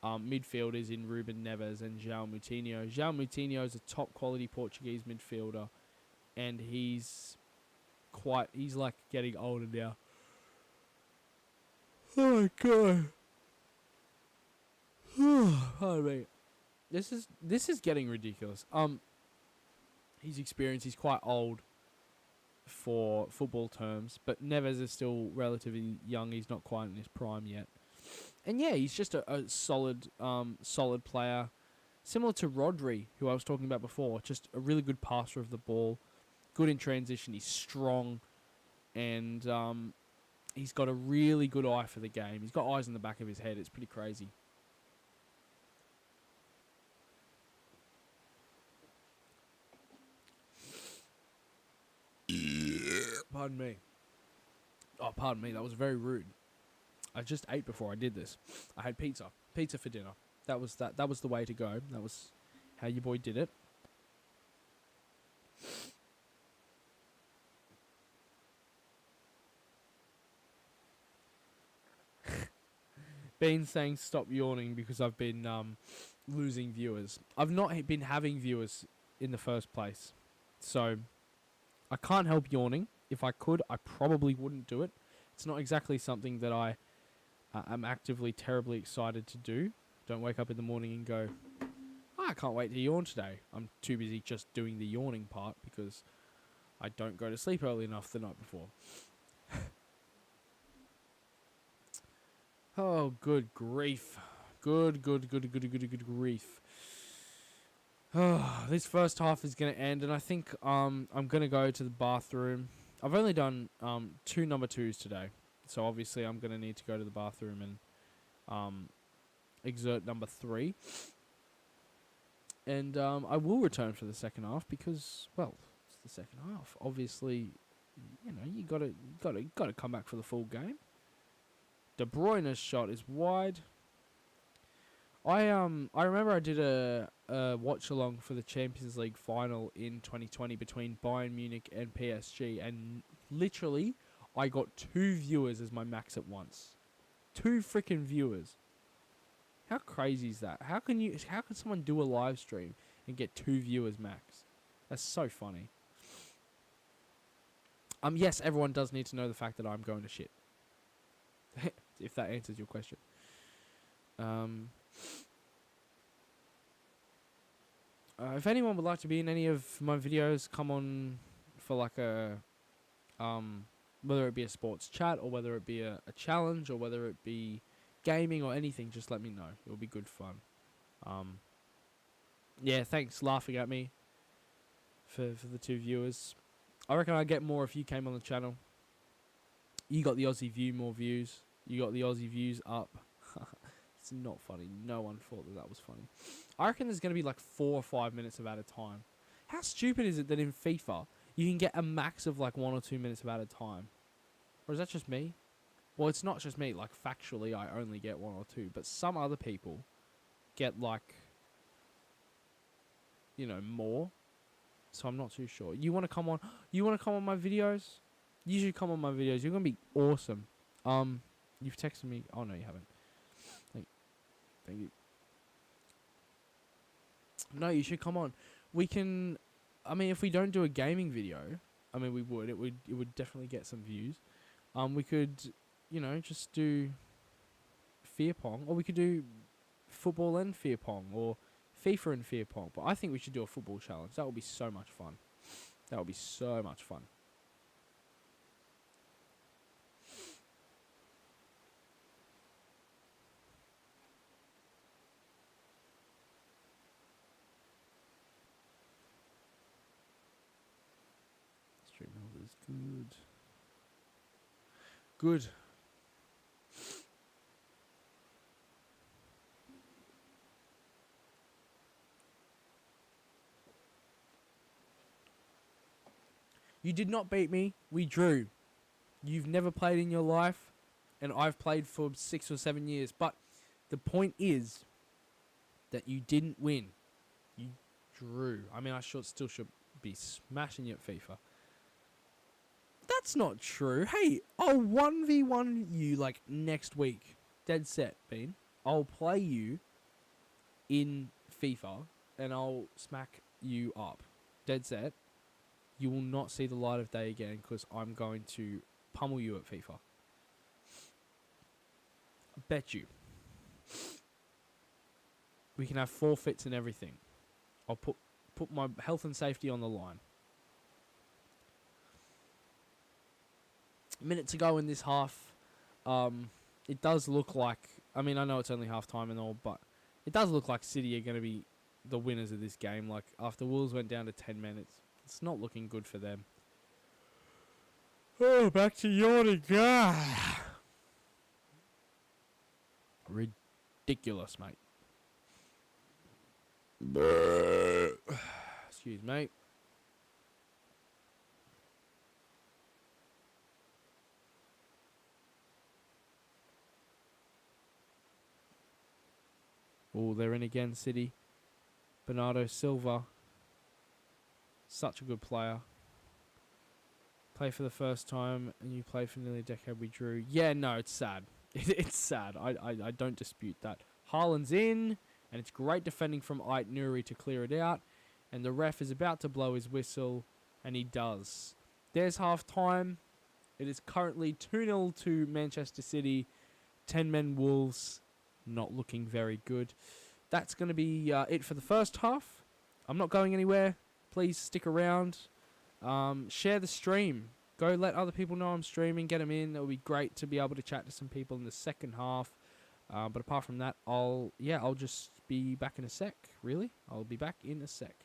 S1: midfielders in Ruben Neves and João Moutinho. João Moutinho is a top quality Portuguese midfielder, and he's like getting older now. Oh my God. Pardon me. This is getting ridiculous. His experience, he's quite old for football terms, but Neves is still relatively young. He's not quite in his prime yet. And yeah, he's just a solid player, similar to Rodri, who I was talking about before. Just a really good passer of the ball, good in transition. He's strong, and he's got a really good eye for the game. He's got eyes in the back of his head. It's pretty crazy. Pardon me. Oh, pardon me. That was very rude. I just ate before I did this. I had pizza for dinner. That was the way to go. That was how your boy did it. Been saying stop yawning because I've been losing viewers. I've not been having viewers in the first place, so I can't help yawning. If I could, I probably wouldn't do it. It's not exactly something that I am actively terribly excited to do. Don't wake up in the morning and go, I can't wait to yawn today. I'm too busy just doing the yawning part because I don't go to sleep early enough the night before. Oh, good grief. Good grief. Oh, this first half is going to end, and I think I'm going to go to the bathroom. I've only done 2 number 2s today, so obviously I'm going to need to go to the bathroom and exert number 3. And I will return for the second half because, well, it's the second half. Obviously, you gotta come back for the full game. De Bruyne's shot is wide. I remember I did a watch along for the Champions League final in 2020 between Bayern Munich and PSG, and literally I got 2 viewers as my max at once. 2 freaking viewers. How crazy is that? How can someone do a live stream and get 2 viewers max? That's so funny. Yes, everyone does need to know the fact that I'm going to shit. If that answers your question. If anyone would like to be in any of my videos, come on for like a whether it be a sports chat or whether it be a challenge or whether it be gaming or anything, just let me know. It'll be good fun. Yeah, thanks laughing at me for the 2 viewers. I reckon I'd get more if you came on the channel. You got the Aussie view, more views. You got the Aussie views up. It's not funny. No one thought that was funny. I reckon there's going to be like 4 or 5 minutes of at a time. How stupid is it that in FIFA, you can get a max of like 1 or 2 minutes of at a time? Or is that just me? Well, it's not just me. Like, factually, I only get 1 or 2. But some other people get like, you know, more. So I'm not too sure. You want to come on? You want to come on my videos? You should come on my videos. You're gonna be awesome. You've texted me. Oh no, you haven't. Thank you. No, you should come on. We can. I mean, if we don't do a gaming video, I mean, we would. It would definitely get some views. We could, you know, just do Fear Pong, or we could do football and Fear Pong, or FIFA and Fear Pong. But I think we should do a football challenge. That would be so much fun. That would be so much fun. Stream is good. Good. You did not beat me. We drew. You've never played in your life, and I've played for 6 or 7 years. But the point is that you didn't win. You drew. I mean, I still should be smashing you at FIFA. That's not true. Hey, I'll 1v1 you like next week. Dead set, Bean. I'll play you in FIFA, and I'll smack you up. Dead set. You will not see the light of day again because I'm going to pummel you at FIFA. I bet you. We can have forfeits and everything. I'll put my health and safety on the line. A minute to go in this half. It does look like... I mean, I know it's only half time and all, but it does look like City are going to be the winners of this game. Like, after Wolves went down to 10 minutes, it's not looking good for them. Oh, back to yawning. Ridiculous, mate. Excuse me. Oh, they're in again, City. Bernardo Silva. Such a good player. Play for the first time, and you play for nearly a decade. We drew. Yeah, no, it's sad. It's sad. I don't dispute that. Haaland's in, and it's great defending from Ait Nuri to clear it out. And the ref is about to blow his whistle, and he does. There's half time. It is currently 2-0 to Manchester City. 10 men Wolves. Not looking very good. That's going to be it for the first half. I'm not going anywhere. Please stick around. Share the stream. Go let other people know I'm streaming. Get them in. It would be great to be able to chat to some people in the second half. But apart from that, I'll just be back in a sec. Really? I'll be back in a sec.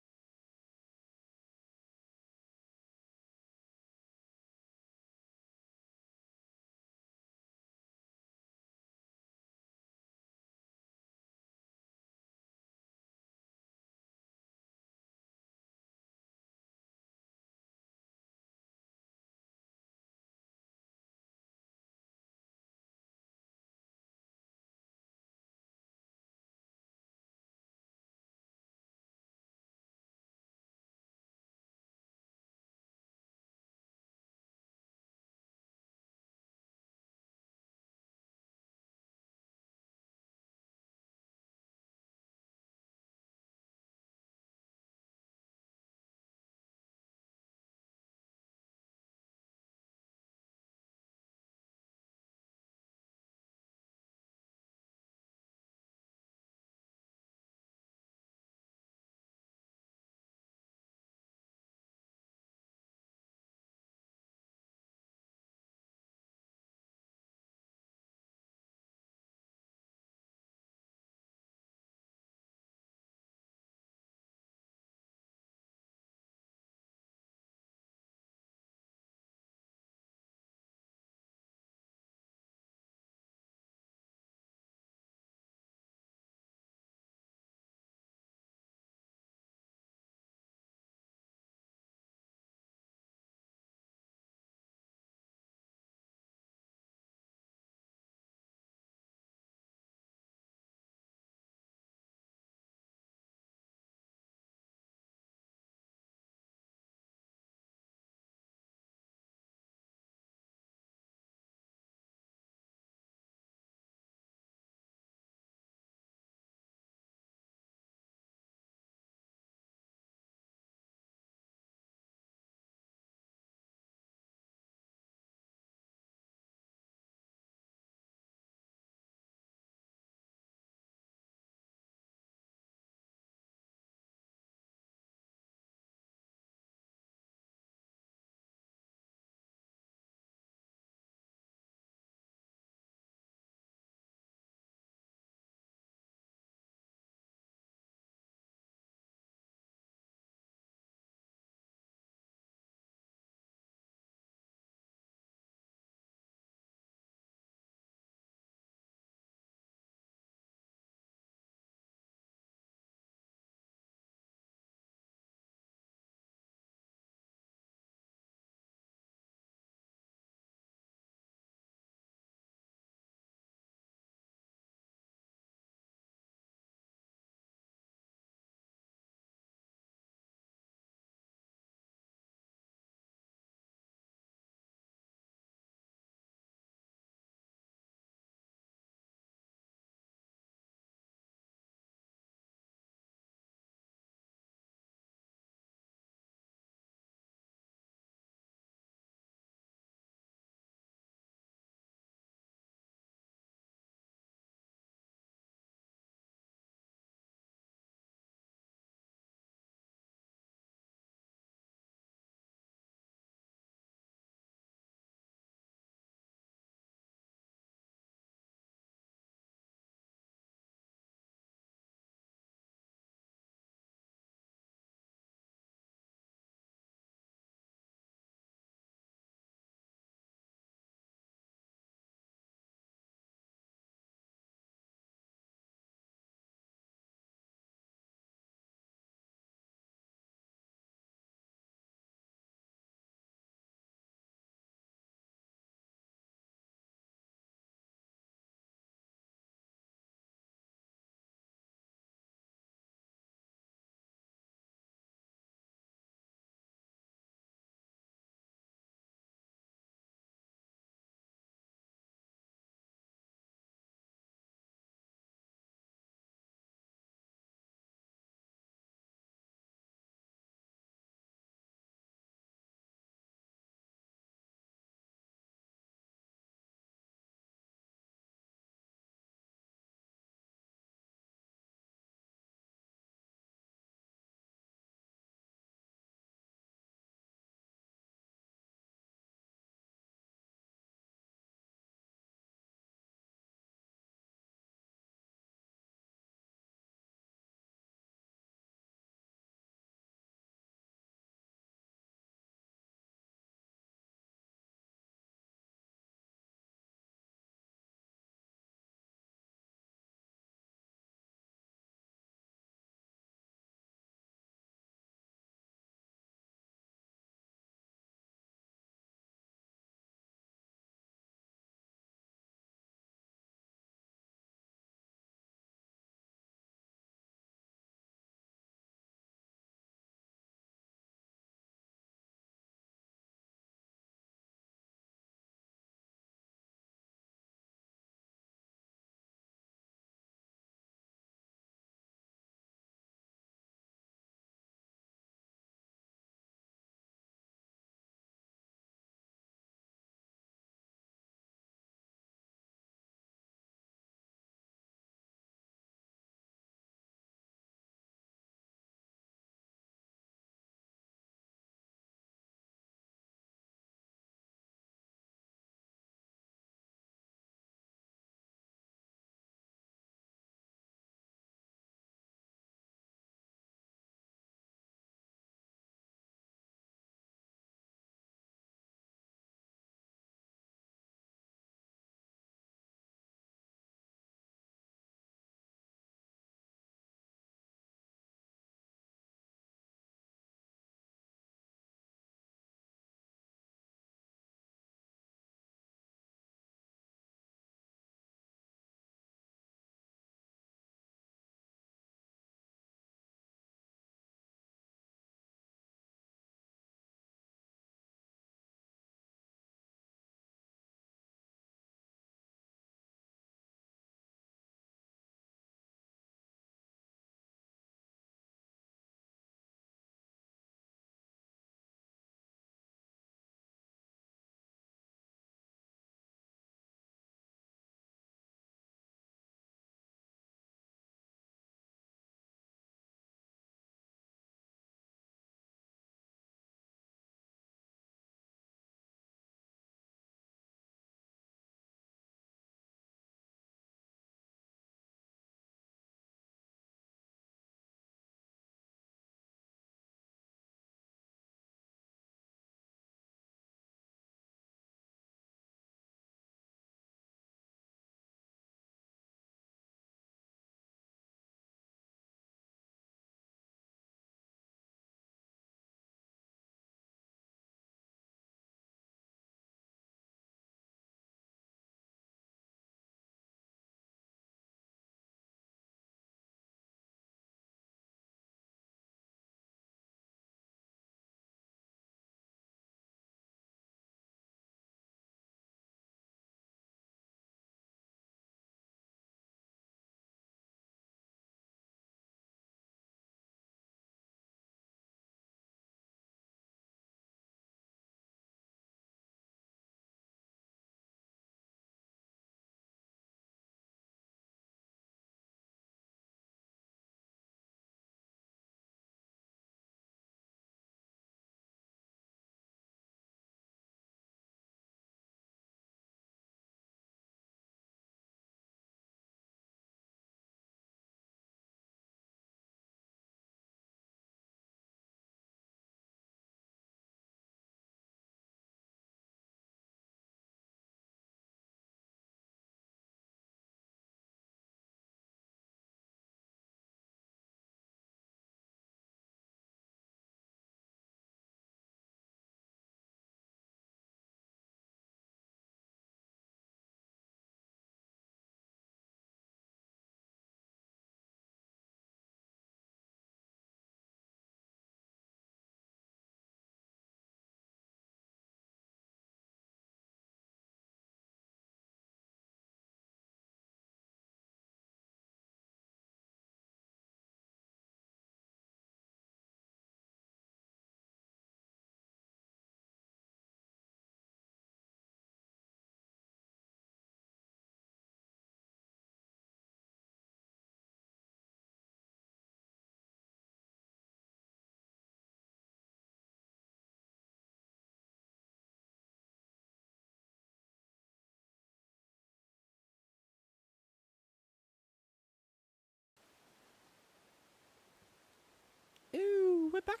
S1: we're back.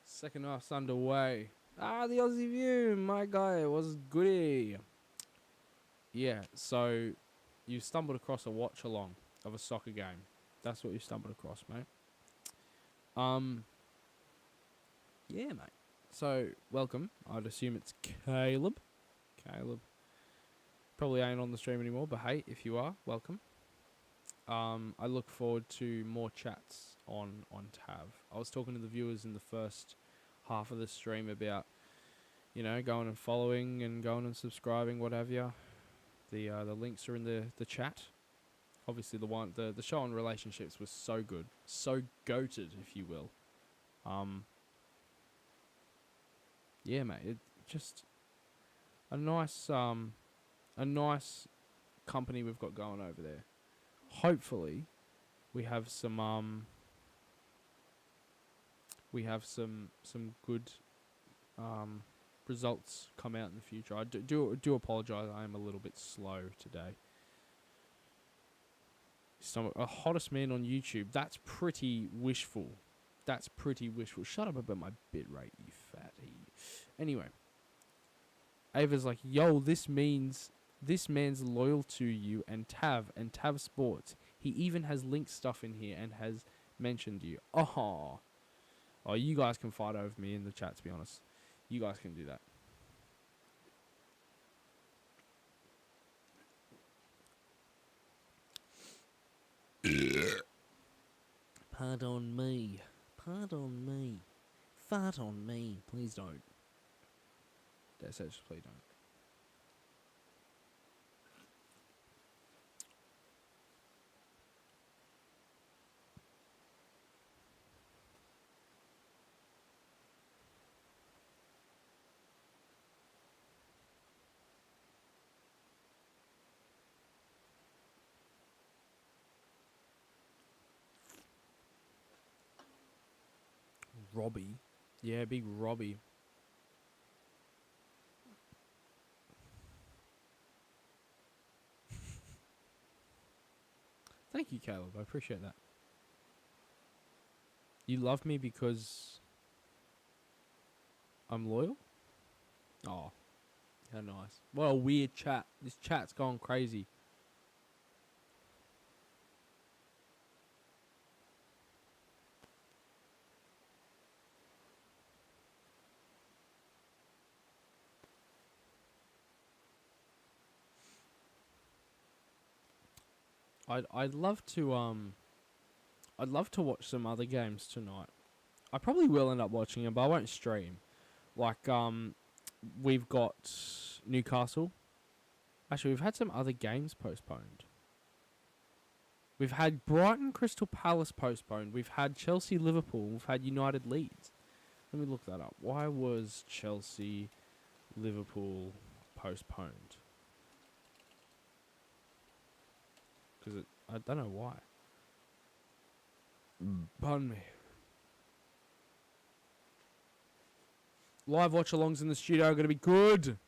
S1: Second half's underway. The Aussie View, my guy, was goody. Yeah, so you stumbled across a watch along of a soccer game. That's what you stumbled across, mate. Yeah, mate. So, welcome. I'd assume it's Caleb. Caleb. Probably ain't on the stream anymore, but hey, if you are, welcome. I look forward to more chats on Tav. I was talking to the viewers in the first half of the stream about, you know, going and following and going and subscribing, what have you. The links are in the chat. Obviously, the show on relationships was so good, so goated, if you will. Yeah, mate, it just a nice company we've got going over there. Hopefully, we have some good results come out in the future. I do apologize. I am a little bit slow today. A hottest man on YouTube. That's pretty wishful. That's pretty wishful. Shut up about my bitrate, you fatty. Anyway, Ava's like, yo, this means this man's loyal to you and Tav Sports. He even has linked stuff in here and has mentioned you. Oh, you guys can fight over me in the chat, to be honest. You guys can do that. Pardon me. Pardon me. Fart on me. Please don't. Please don't. Robbie. Yeah, big Robbie. Thank you, Caleb. I appreciate that. You love me because I'm loyal? Oh, how nice. What a weird chat. This chat's gone crazy. I'd love to watch some other games tonight. I probably will end up watching them, but I won't stream. Like we've got Newcastle. Actually, we've had some other games postponed. We've had Brighton Crystal Palace postponed. We've had Chelsea Liverpool. We've had United Leeds. Let me look that up. Why was Chelsea Liverpool postponed? Because I don't know why. Pardon me. Live watch-alongs in the studio are going to be good.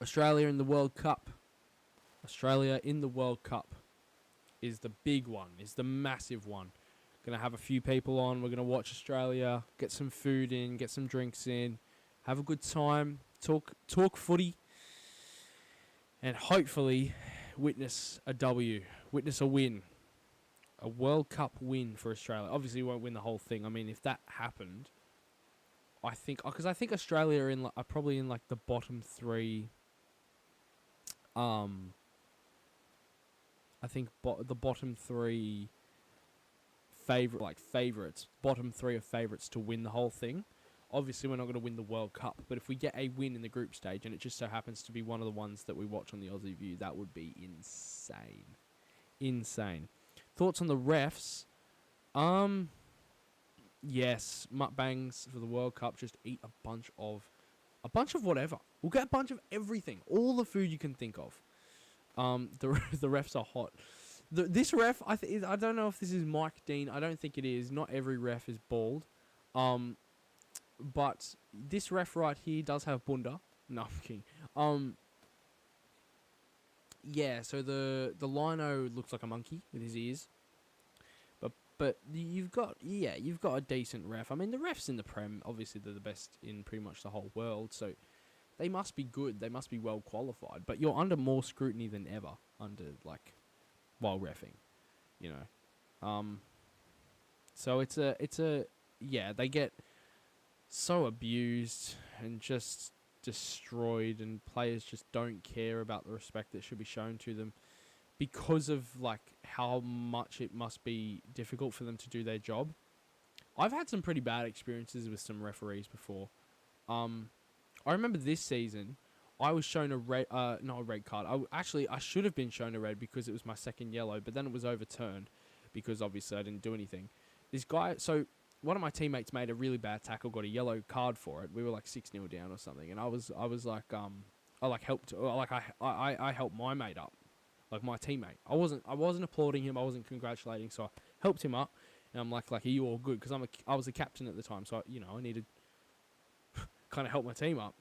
S1: Australia in the World Cup. Australia in the World Cup is the big one, is the massive one. Going to have a few people on. We're going to watch Australia, get some food in, get some drinks in, have a good time, talk footy, and hopefully witness a W, witness a win. A World Cup win for Australia. Obviously, we won't win the whole thing. I mean, if that happened, I think Australia are probably in like the bottom three. I think the bottom three favorites. Bottom three of favorites to win the whole thing. Obviously, we're not going to win the World Cup, but if we get a win in the group stage, and it just so happens to be one of the ones that we watch on the Aussie View, that would be insane. Insane. Thoughts on the refs? Yes, mukbangs for the World Cup. Just eat a bunch of whatever. We'll get a bunch of everything, all the food you can think of. The refs are hot. This ref, I don't know if this is Mike Dean. I don't think it is. Not every ref is bald. But this ref right here does have bunda. No, I'm kidding. Yeah, so the lino looks like a monkey with his ears. But But you've got a decent ref. I mean, the refs in the Prem, obviously they're the best in pretty much the whole world, so they must be good. They must be well qualified. But you're under more scrutiny than ever while refing, you know. So it's a yeah, they get so abused and just destroyed, and players just don't care about the respect that should be shown to them because of how much it must be difficult for them to do their job. I've had some pretty bad experiences with some referees before. I remember this season I was shown a red, not a red card. I should have been shown a red because it was my second yellow, but then it was overturned because obviously I didn't do anything. This guy, so one of my teammates made a really bad tackle, got a yellow card for it. We were 6-0 down or something, and I helped my mate up, my teammate. I wasn't applauding him. I wasn't congratulating. So I helped him up, and I'm like, are you all good? Because I was a captain at the time, so I needed kind of help my team up.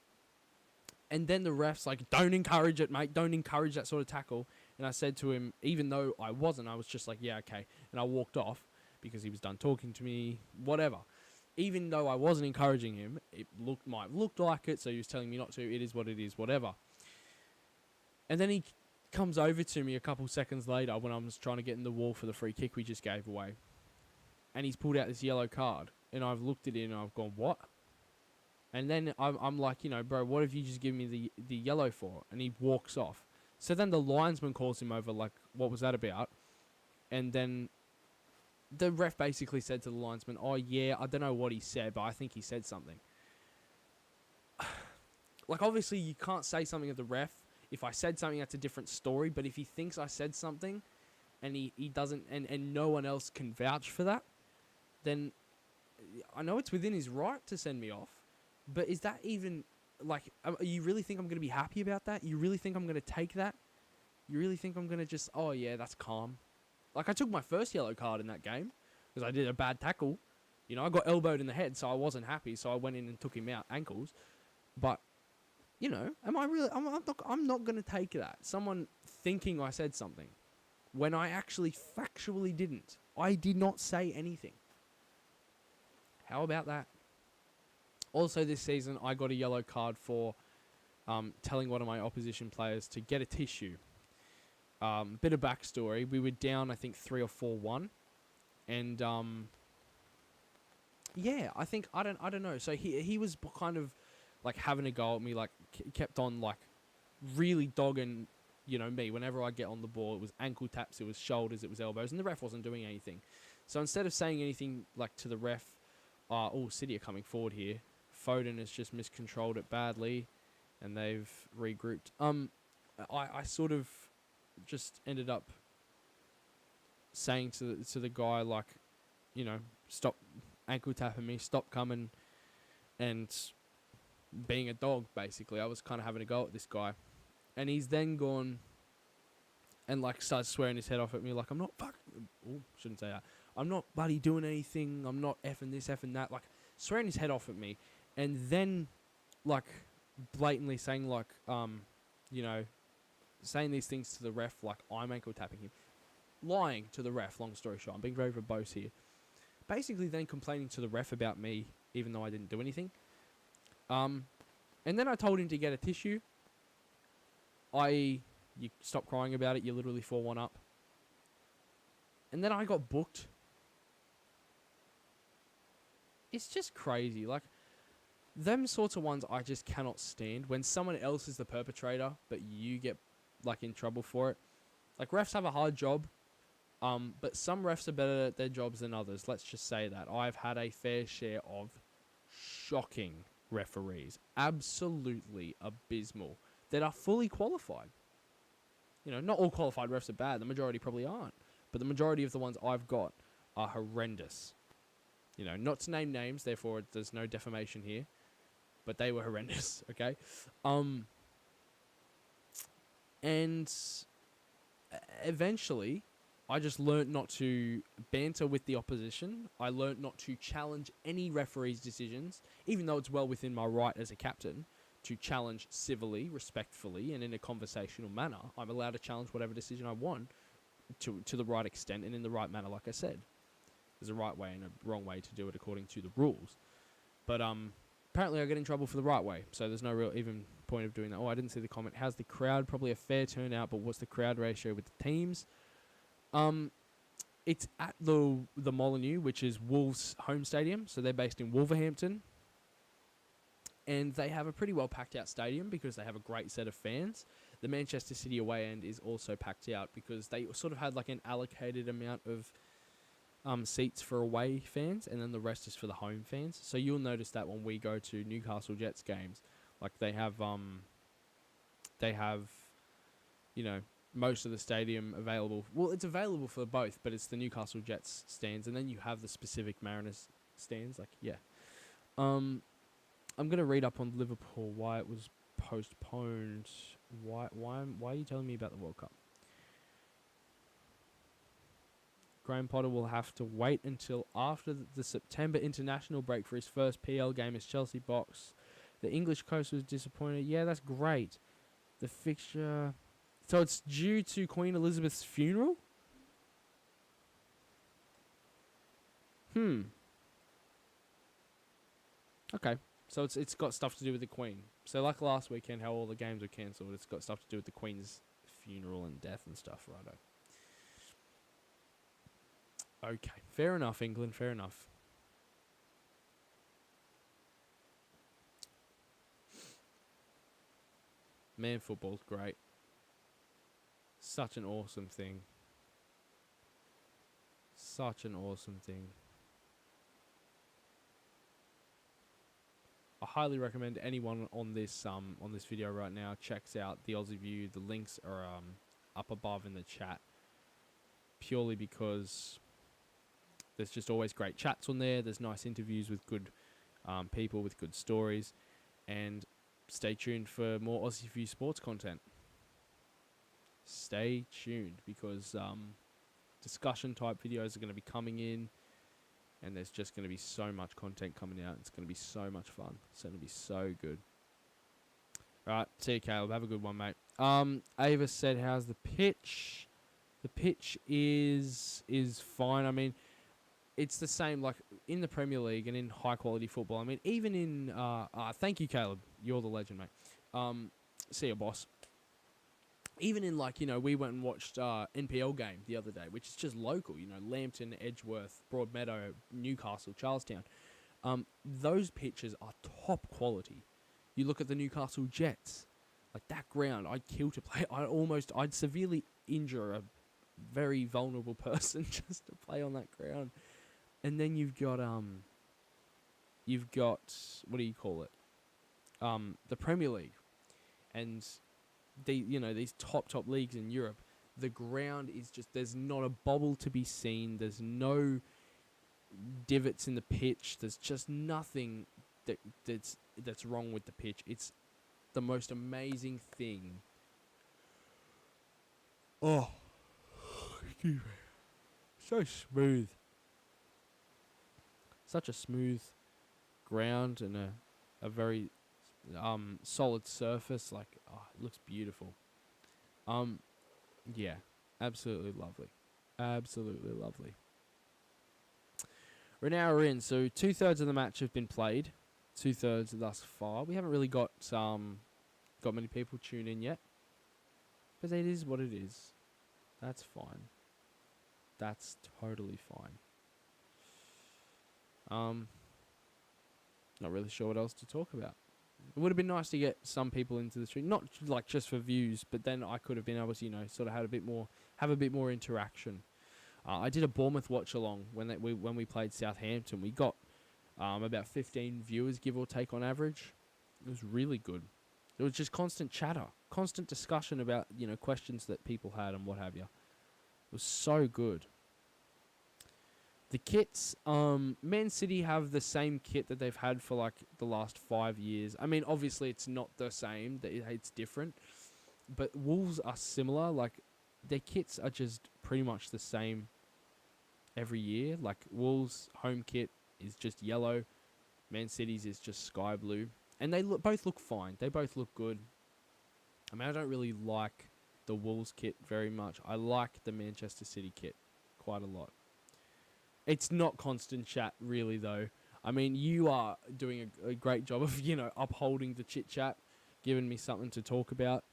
S1: And then the refs don't encourage it, mate. Don't encourage that sort of tackle. And I said to him, even though I wasn't, I was just yeah, okay. And I walked off because he was done talking to me, whatever. Even though I wasn't encouraging him, it might have looked like it, so he was telling me not to. It is what it is, whatever. And then he comes over to me a couple seconds later when I was trying to get in the wall for the free kick we just gave away. And he's pulled out this yellow card. And I've looked at it and I've gone, what? And then I'm like, bro, what have you just given me the yellow for? And he walks off. So then the linesman calls him over, what was that about? And then the ref basically said to the linesman, oh, yeah, I don't know what he said, but I think he said something. Obviously, you can't say something at the ref. If I said something, that's a different story. But if he thinks I said something and he doesn't, and no one else can vouch for that, then I know it's within his right to send me off. But is that even, you really think I'm going to be happy about that? You really think I'm going to take that? You really think I'm going to just, oh, yeah, that's calm? I took my first yellow card in that game because I did a bad tackle. I got elbowed in the head, so I wasn't happy, so I went in and took him out, ankles. But, am I really, I'm not going to take that. Someone thinking I said something when I actually factually didn't. I did not say anything. How about that? Also this season, I got a yellow card for telling one of my opposition players to get a tissue. Bit of backstory. We were down, I think, 3 or 4-1. And, yeah, I think, I don't know. So he was kind of, having a go at me, kept on, really dogging, me. Whenever I get on the ball, it was ankle taps, it was shoulders, it was elbows, and the ref wasn't doing anything. So instead of saying anything, to the ref, City are coming forward here. Foden has just miscontrolled it badly, and they've regrouped. I sort of just ended up saying to the guy, stop ankle tapping me, stop coming, and being a dog, basically. I was kind of having a go at this guy. And he's then gone and, starts swearing his head off at me, I'm not fucking... Oh, shouldn't say that. I'm not bloody doing anything. I'm not effing this, effing that. Swearing his head off at me. And then, blatantly saying, saying these things to the ref, I'm ankle tapping him. Lying to the ref, long story short. I'm being very verbose here. Basically then complaining to the ref about me, even though I didn't do anything. And then I told him to get a tissue. You stop crying about it, you're literally 4-1 up. And then I got booked. It's just crazy. Them sorts of ones I just cannot stand. When someone else is the perpetrator, but you get, in trouble for it. Refs have a hard job. But some refs are better at their jobs than others. Let's just say that. I've had a fair share of shocking referees. Absolutely abysmal. That are fully qualified. Not all qualified refs are bad. The majority probably aren't. But the majority of the ones I've got are horrendous. Not to name names, therefore there's no defamation here. But they were horrendous, okay? And eventually, I just learnt not to banter with the opposition. I learnt not to challenge any referee's decisions, even though it's well within my right as a captain to challenge civilly, respectfully, and in a conversational manner. I'm allowed to challenge whatever decision I want to the right extent and in the right manner, like I said. There's a right way and a wrong way to do it according to the rules. But apparently I get in trouble for the right way, so there's no real even point of doing that. Oh, I didn't see the comment. How's the crowd? Probably a fair turnout, but what's the crowd ratio with the teams? It's at the Molineux, which is Wolves' home stadium, so they're based in Wolverhampton. And they have a pretty well packed out stadium because they have a great set of fans. The Manchester City away end is also packed out because they sort of had like an allocated amount of seats for away fans, and then the rest is for the home fans. So you'll notice that when we go to Newcastle Jets games, like they have you know, most of the stadium available. Well, it's available for both, but it's the Newcastle Jets stands, and then you have the specific Mariners stands. Like, yeah. I'm gonna read up on Liverpool, why it was postponed. Why are you telling me about the World Cup? Graham Potter will have to wait until after the September international break for his first PL game as Chelsea box. The English coast was disappointed. Yeah, that's great. The fixture... So it's due to Queen Elizabeth's funeral? Okay. So it's got stuff to do with the Queen. So like last weekend, how all the games were cancelled, it's got stuff to do with the Queen's funeral and death and stuff, righto. Okay, fair enough, England, fair enough. Man, football's great. Such an awesome thing. Such an awesome thing. I highly recommend anyone on this video right now checks out the Aussie View. The links are up above in the chat. Purely because there's just always great chats on there. There's nice interviews with good people with good stories. And stay tuned for more Aussie View sports content. Stay tuned because discussion type videos are going to be coming in. And there's just going to be so much content coming out. It's going to be so much fun. It's going to be so good. Right, see you, Caleb. Have a good one, mate. Ava said, how's the pitch? The pitch is fine. I mean, it's the same like in the Premier League and in high quality football. I mean, even in thank you, Caleb. You're the legend, mate. See you, boss. Even in like, you know, we went and watched NPL game the other day, which is just local, you know, Lambton, Edgeworth, Broadmeadow, Newcastle, Charlestown. Those pitches are top quality. You look at the Newcastle Jets, like that ground, I'd kill to play. I'd severely injure a very vulnerable person just to play on that ground. And then you've got what do you call it? The Premier League, and these top leagues in Europe. The ground is just, there's not a bobble to be seen. There's no divots in the pitch. There's just nothing that's wrong with the pitch. It's the most amazing thing. Oh, excuse me. So smooth. Such a smooth ground and a very solid surface. Like, it looks beautiful. Yeah, absolutely lovely. Absolutely lovely. We're an hour in, so 2/3 of the match have been played. 2/3 thus far. We haven't really got many people tune in yet. But it is what it is. That's fine. That's totally fine. Not really sure what else to talk about. It would have been nice to get some people into the stream, not like just for views, but then I could have been able to, sort of have a bit more interaction. I did a Bournemouth watch along when we played Southampton. We got about 15 viewers, give or take, on average. It was really good. It was just constant chatter, constant discussion about questions that people had and what have you. It was so good. The kits, Man City have the same kit that they've had for like the last 5 years. I mean, obviously it's not the same; it's different. But Wolves are similar. Like, their kits are just pretty much the same every year. Like, Wolves' home kit is just yellow. Man City's is just sky blue. And they both look fine. They both look good. I mean, I don't really like the Wolves kit very much. I like the Manchester City kit quite a lot. It's not constant chat, really, though. I mean, you are doing a great job of, upholding the chit chat, giving me something to talk about.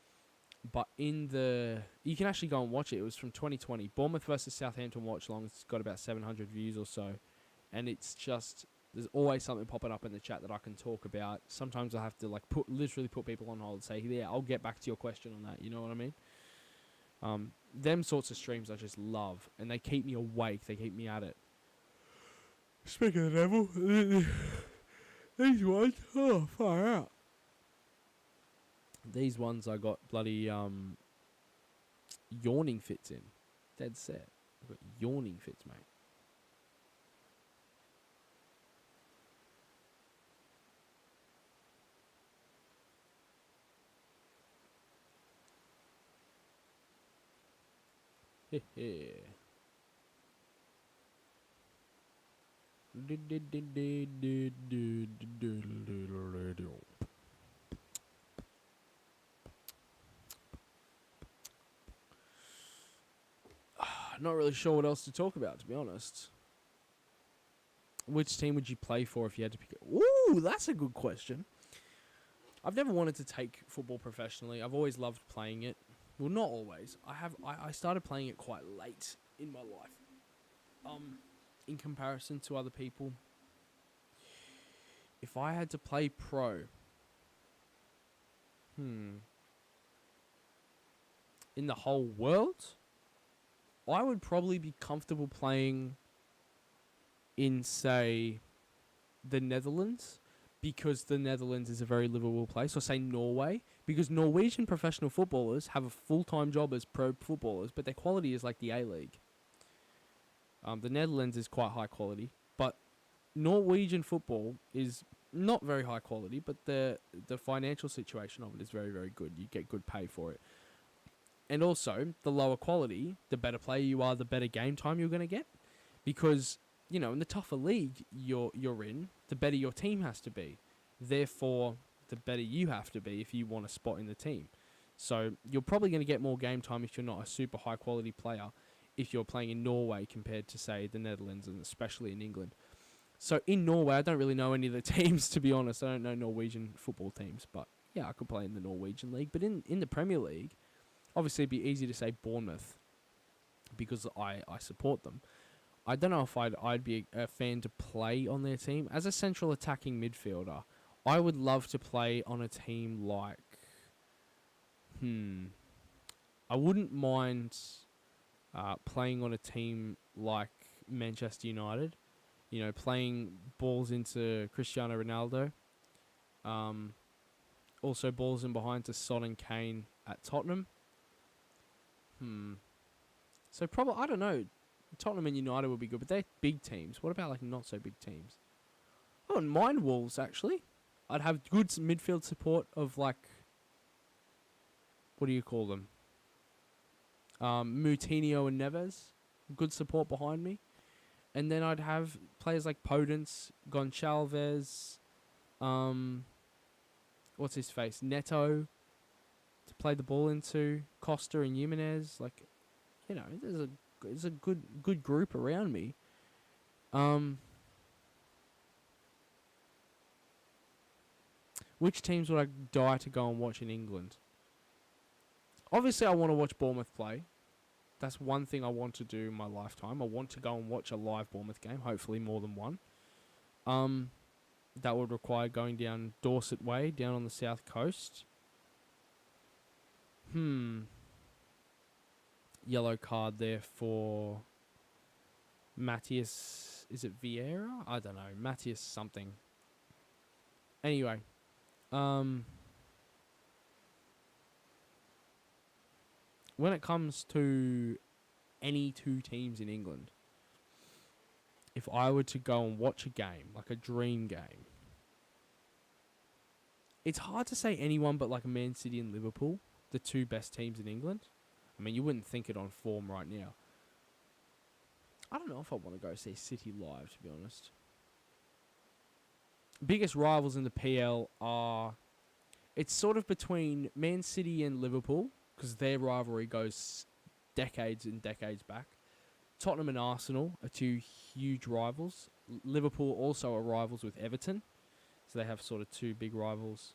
S1: But you can actually go and watch it. It was from 2020. Bournemouth versus Southampton watch long. It's got about 700 views or so. And it's just, there's always something popping up in the chat that I can talk about. Sometimes I have to literally put people on hold and say, yeah, I'll get back to your question on that. You know what I mean? Them sorts of streams I just love. And they keep me awake. They keep me at it. Speaking of the devil, these ones, oh, far out. These ones I got bloody yawning fits in. Dead set. I've got yawning fits, mate. Heh. Not really sure what else to talk about, to be honest. Which team would you play for if you had to pick it? Ooh, that's a good question. I've never wanted to take football professionally. I've always loved playing it. Well, not always. I started playing it quite late in my life. In comparison to other people. If I had to play pro, in the whole world, I would probably be comfortable playing in, say, the Netherlands, because the Netherlands is a very livable place, or say Norway, because Norwegian professional footballers have a full-time job as pro footballers, but their quality is like the A-League. The Netherlands is quite high quality, but Norwegian football is not very high quality, but the financial situation of it is very, very good. You get good pay for it. And also, the lower quality, the better player you are, the better game time you're going to get. Because, in the tougher league you're in, the better your team has to be. Therefore, the better you have to be if you want a spot in the team. So, you're probably going to get more game time if you're not a super high quality player if you're playing in Norway compared to, say, the Netherlands, and especially in England. So, in Norway, I don't really know any of the teams, to be honest. I don't know Norwegian football teams. But, yeah, I could play in the Norwegian league. But in the Premier League, obviously, it'd be easy to say Bournemouth because I support them. I don't know if I'd be a fan to play on their team. As a central attacking midfielder, I would love to play on a team like... I wouldn't mind playing on a team like Manchester United. Playing balls into Cristiano Ronaldo. Also balls in behind to Son and Kane at Tottenham. So probably, I don't know, Tottenham and United would be good, but they're big teams. What about not so big teams? I wouldn't mind Wolves, actually. I'd have good midfield support of what do you call them? Moutinho and Neves. Good support behind me. And then I'd have players like Podence, Goncalves, what's his face? Neto to play the ball into, Costa and Jimenez. There's a good group around me. Which teams would I die to go and watch in England? Obviously, I want to watch Bournemouth play. That's one thing I want to do in my lifetime. I want to go and watch a live Bournemouth game, hopefully more than one. That would require going down Dorset Way, down on the south coast. Yellow card there for Matthias. Is it Vieira? I don't know. Matthias something. Anyway. When it comes to any two teams in England, if I were to go and watch a game, like a dream game, it's hard to say anyone but like Man City and Liverpool, the two best teams in England. I mean, you wouldn't think it on form right now. I don't know if I want to go see City live, to be honest. Biggest rivals in the PL are... It's sort of between Man City and Liverpool, because their rivalry goes decades and decades back. Tottenham and Arsenal are two huge rivals. Liverpool also are rivals with Everton, so they have sort of two big rivals.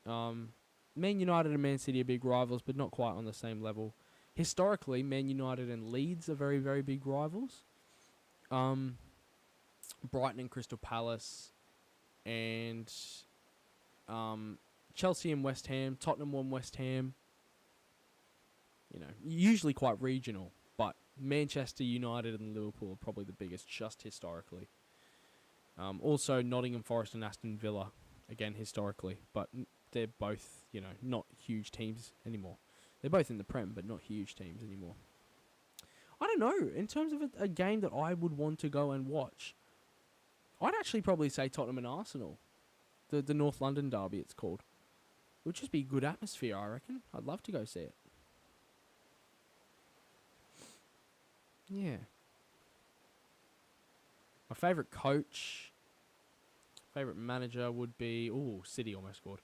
S1: Man United and Man City are big rivals, but not quite on the same level. Historically, Man United and Leeds are very, very big rivals. Brighton and Crystal Palace, and Chelsea and West Ham, Tottenham and West Ham. You know, usually quite regional, but Manchester United and Liverpool are probably the biggest just historically. Also, Nottingham Forest and Aston Villa, again historically, but they're both, you know, not huge teams anymore. They're both in the Prem, but not huge teams anymore. I don't know. In terms of a game that I would want to go and watch, I'd actually probably say Tottenham and Arsenal. The North London derby, it's called. It would just be good atmosphere, I reckon. I'd love to go see it. Yeah. My favourite coach, favourite manager would be... Ooh, City almost scored.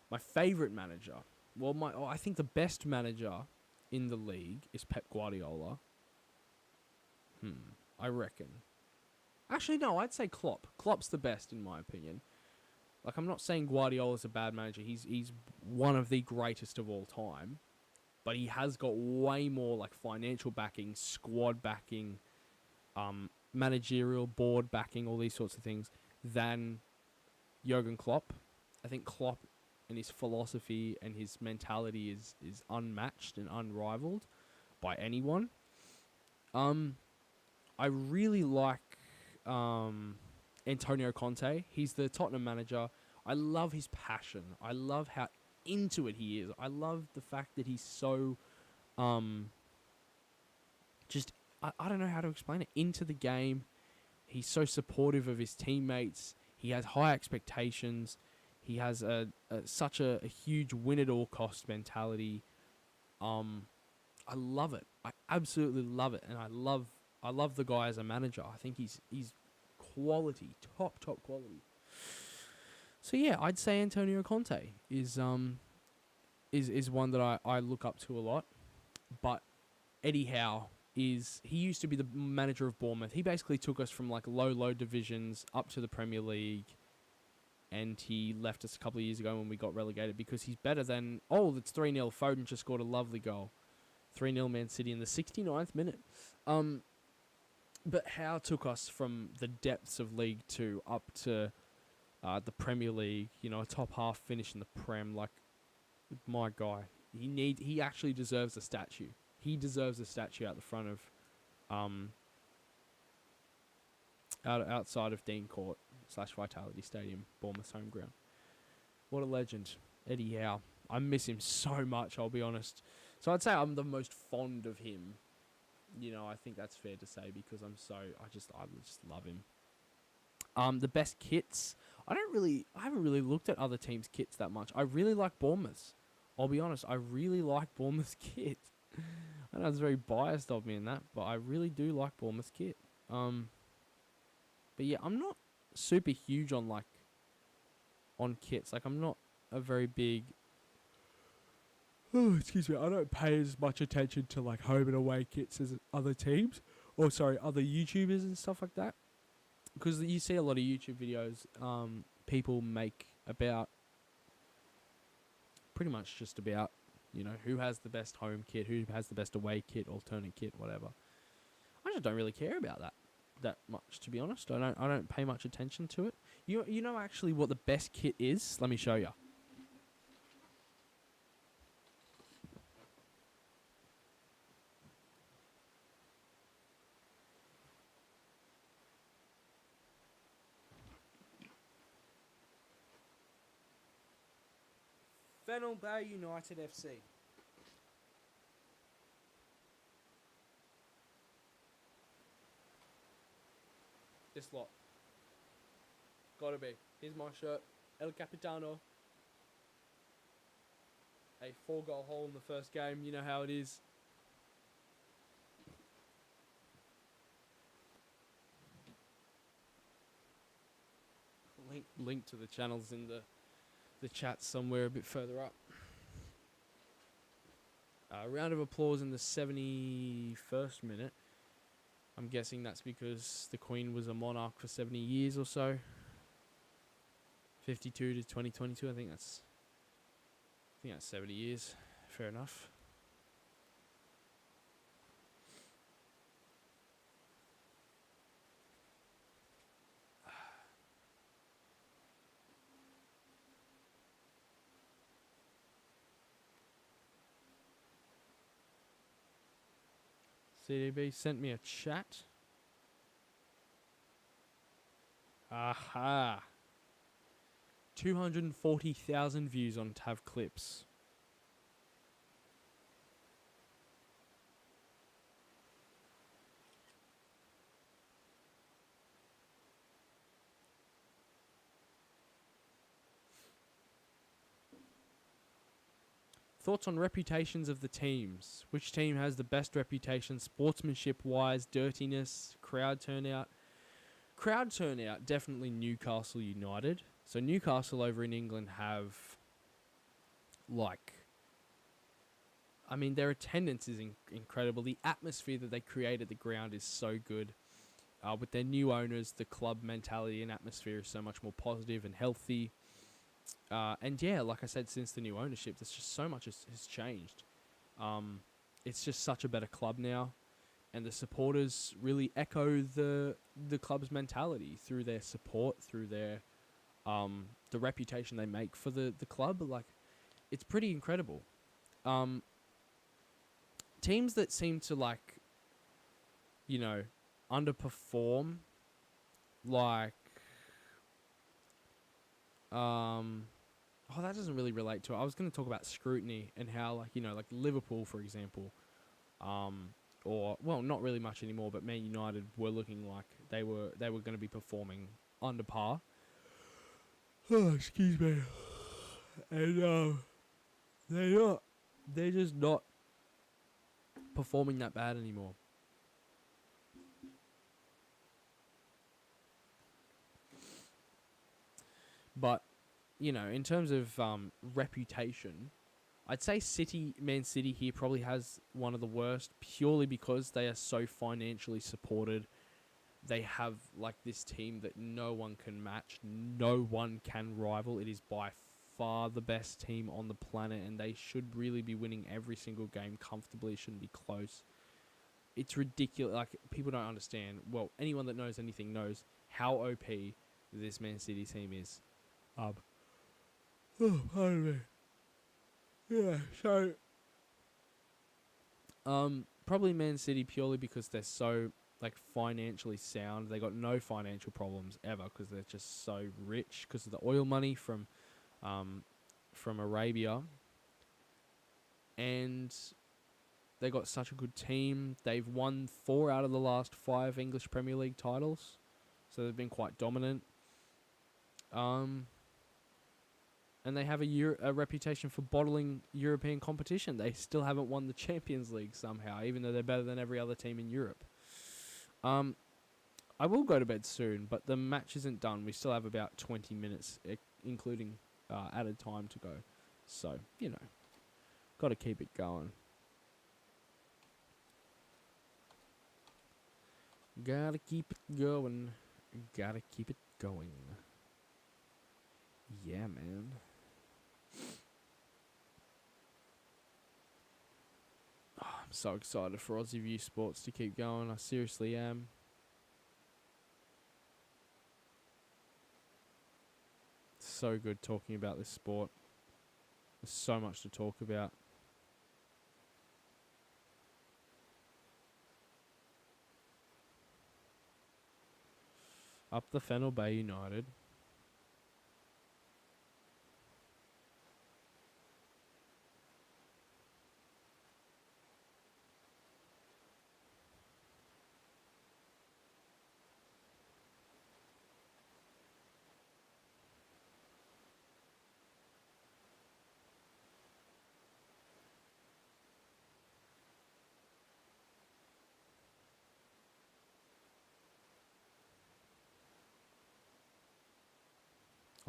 S1: My favourite manager... Well, I think the best manager in the league is Pep Guardiola. I reckon. Actually, no, I'd say Klopp. Klopp's the best, in my opinion. Like, I'm not saying Guardiola's a bad manager. He's one of the greatest of all time. But he has got way more, like, financial backing, squad backing, managerial board backing, all these sorts of things, than Jurgen Klopp. I think Klopp and his philosophy and his mentality is unmatched and unrivaled by anyone. I really like Antonio Conte. He's the Tottenham manager. I love his passion. I love how into it he is. I love the fact that he's so just I don't know how to explain it. Into the game. He's so supportive of his teammates. He has high expectations. He has such a huge win-at-all-cost mentality. I love it. I absolutely love it, and I love the guy as a manager. I think he's quality, top quality. So yeah, I'd say Antonio Conte is one that I look up to a lot. But Eddie Howe he used to be the manager of Bournemouth. He basically took us from like low divisions up to the Premier League. And he left us a couple of years ago when we got relegated because he's better than... Oh, it's 3-0. Foden just scored a lovely goal. 3-0 Man City in the 69th minute. But Howe took us from the depths of League 2 up to the Premier League. You know, a top half finish in the Prem. Like, my guy. He actually deserves a statue. He deserves a statue out the front of... outside of Dean Court / Vitality Stadium, Bournemouth's home ground. What a legend, Eddie Howe. I miss him so much, I'll be honest. So I'd say I'm the most fond of him. You know, I think that's fair to say because I just love him. The best kits. I haven't really looked at other teams' kits that much. I really like Bournemouth's. I'll be honest, I really like Bournemouth's kit. I know it's very biased of me in that, but I really do like Bournemouth's kit. But yeah, I'm not super huge on kits. Like, I'm not a very big... Oh, excuse me. I don't pay as much attention to like home and away kits as other teams. Or sorry, other YouTubers and stuff like that. Because you see a lot of YouTube videos people make about... Pretty much just about, you know, who has the best home kit, who has the best away kit, alternate kit, whatever. I just don't really care about that much, to be honest. I don't pay much attention to it. You know actually what the best kit is? Let me show you. Fennel Bay United FC. This lot. Gotta be. Here's my shirt. El Capitano. A 4-goal hole in the first game. You know how it is. Link to the channels in the chat somewhere a bit further up. Round of applause in the 71st minute. I'm guessing that's because the Queen was a monarch for 70 years or so. 52 to 2022, I think that's 70 years. Fair enough. CDB sent me a chat. Aha. 240,000 views on Tav Clips. Thoughts on reputations of the teams. Which team has the best reputation, sportsmanship-wise, dirtiness, crowd turnout? Crowd turnout, definitely Newcastle United. So Newcastle over in England have, their attendance is incredible. The atmosphere that they create at the ground is so good. With their new owners, the club mentality and atmosphere is so much more positive and healthy. And yeah, like I said, since the new ownership, there's just so much has changed. It's just such a better club now, and the supporters really echo the club's mentality through their support, through their the reputation they make for the club. Like, it's pretty incredible. Teams that seem to underperform, that doesn't really relate to it. I was going to talk about scrutiny and how, Liverpool, for example, not really much anymore, but Man United were looking like they were going to be performing under par. Oh, excuse me. And they're just not performing that bad anymore. But, in terms of reputation, I'd say Man City here probably has one of the worst, purely because they are so financially supported. They have this team that no one can match, no one can rival. It is by far the best team on the planet, and they should really be winning every single game comfortably. It shouldn't be close. It's ridiculous. People don't understand. Well, anyone that knows anything knows how OP this Man City team is. Pardon me. Yeah, so probably Man City purely because they're so financially sound. They got no financial problems ever because they're just so rich because of the oil money from Arabia, and they got such a good team. They've won 4 out of the last 5 English Premier League titles, so they've been quite dominant. And they have a reputation for bottling European competition. They still haven't won the Champions League somehow, even though they're better than every other team in Europe. I will go to bed soon, but the match isn't done. We still have about 20 minutes, including added time to go. So, got to keep it going. Gotta keep it going. Gotta keep it going. Yeah, man. Oh, I'm so excited for Aussie View Sports to keep going. I seriously am. It's so good talking about this sport. There's so much to talk about. Up the Fennel Bay United.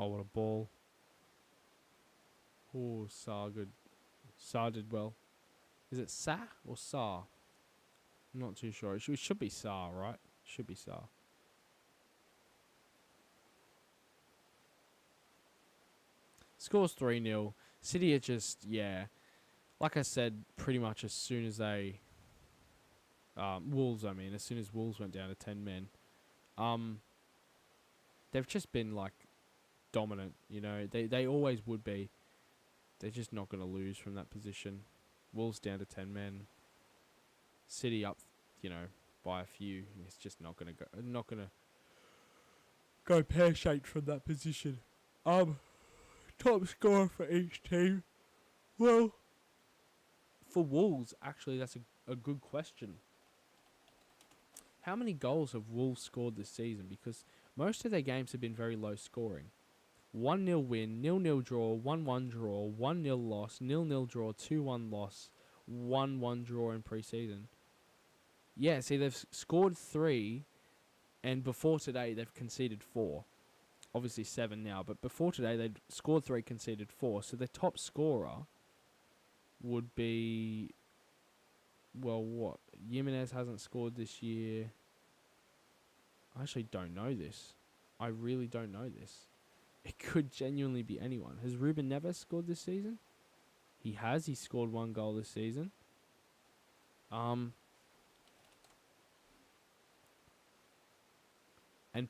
S1: Oh, what a ball. Oh, Saar good. Saar did well. Is it Sa or Saar? I'm not too sure. It should be Sarr, right? Should be Sarr. Scores 3-0. City are just, yeah. Like I said, pretty much as soon as they... Wolves, I mean. As soon as Wolves went down to 10 men. They've just been, like, dominant, you know. They always would be. They're just not going to lose from that position. Wolves down to 10 men. City up, you know, by a few. It's just not going to go pear-shaped from that position. Top scorer for each team. Well, for Wolves, actually, that's a good question. How many goals have Wolves scored this season? Because most of their games have been very low scoring. 1-0 win, 0-0 draw, 1-1 draw, 1-0 loss, 0-0 draw, 2-1 loss, 1-1 draw in pre-season. Yeah, see, they've scored 3, and before today, they've conceded 4. Obviously 7 now, but before today, they'd scored 3, conceded 4. So their top scorer would be... Well, what? Jimenez hasn't scored this year. I actually don't know this. I really don't know this. It could genuinely be anyone. Has Ruben Neves scored this season? He has. He scored 1 goal this season. And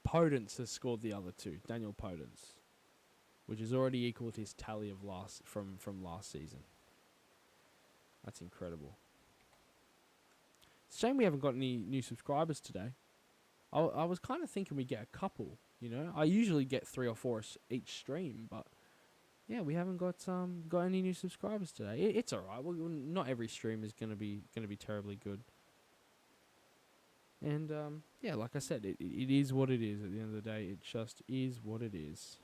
S1: Podence has scored the other 2. Daniel Podence, which has already equaled his tally of from last season. That's incredible. It's a shame we haven't got any new subscribers today. I was kind of thinking we'd get a couple, you know. I usually get 3 or 4 each stream, but yeah, we haven't got any new subscribers today. It's alright. Well, not every stream is gonna be terribly good. And yeah, like I said, it is what it is. At the end of the day, it just is what it is.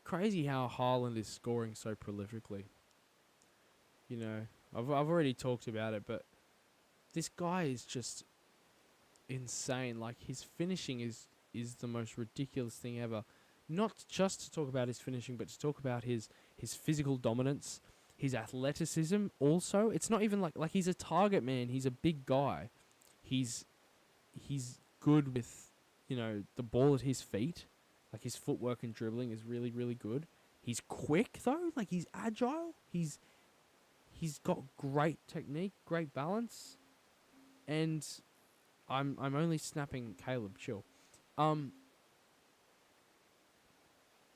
S1: Crazy how Haaland is scoring so prolifically. You know, I've already talked about it, but this guy is just insane. Like, his finishing is the most ridiculous thing ever. Not just to talk about his finishing, but to talk about his physical dominance, his athleticism also. It's not even like he's a target man. He's a big guy. He's good with, you know, the ball at his feet. Like, his footwork and dribbling is really, really good. He's quick, though. Like, he's agile. He's got great technique, great balance. And I'm only snapping Caleb, chill.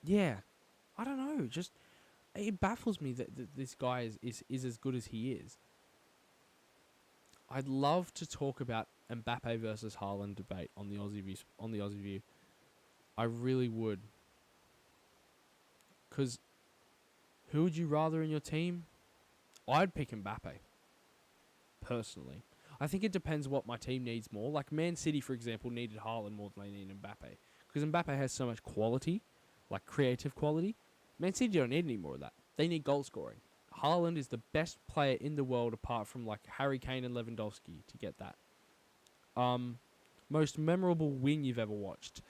S1: Yeah. I don't know. Just, it baffles me that this guy is as good as he is. I'd love to talk about Mbappe versus Haaland debate on the Aussie View. I really would. Because who would you rather in your team? I'd pick Mbappe. Personally. I think it depends what my team needs more. Like, Man City, for example, needed Haaland more than they need Mbappe. Because Mbappe has so much quality, like creative quality. Man City don't need any more of that. They need goal scoring. Haaland is the best player in the world apart from, like, Harry Kane and Lewandowski to get that. Most memorable win you've ever watched.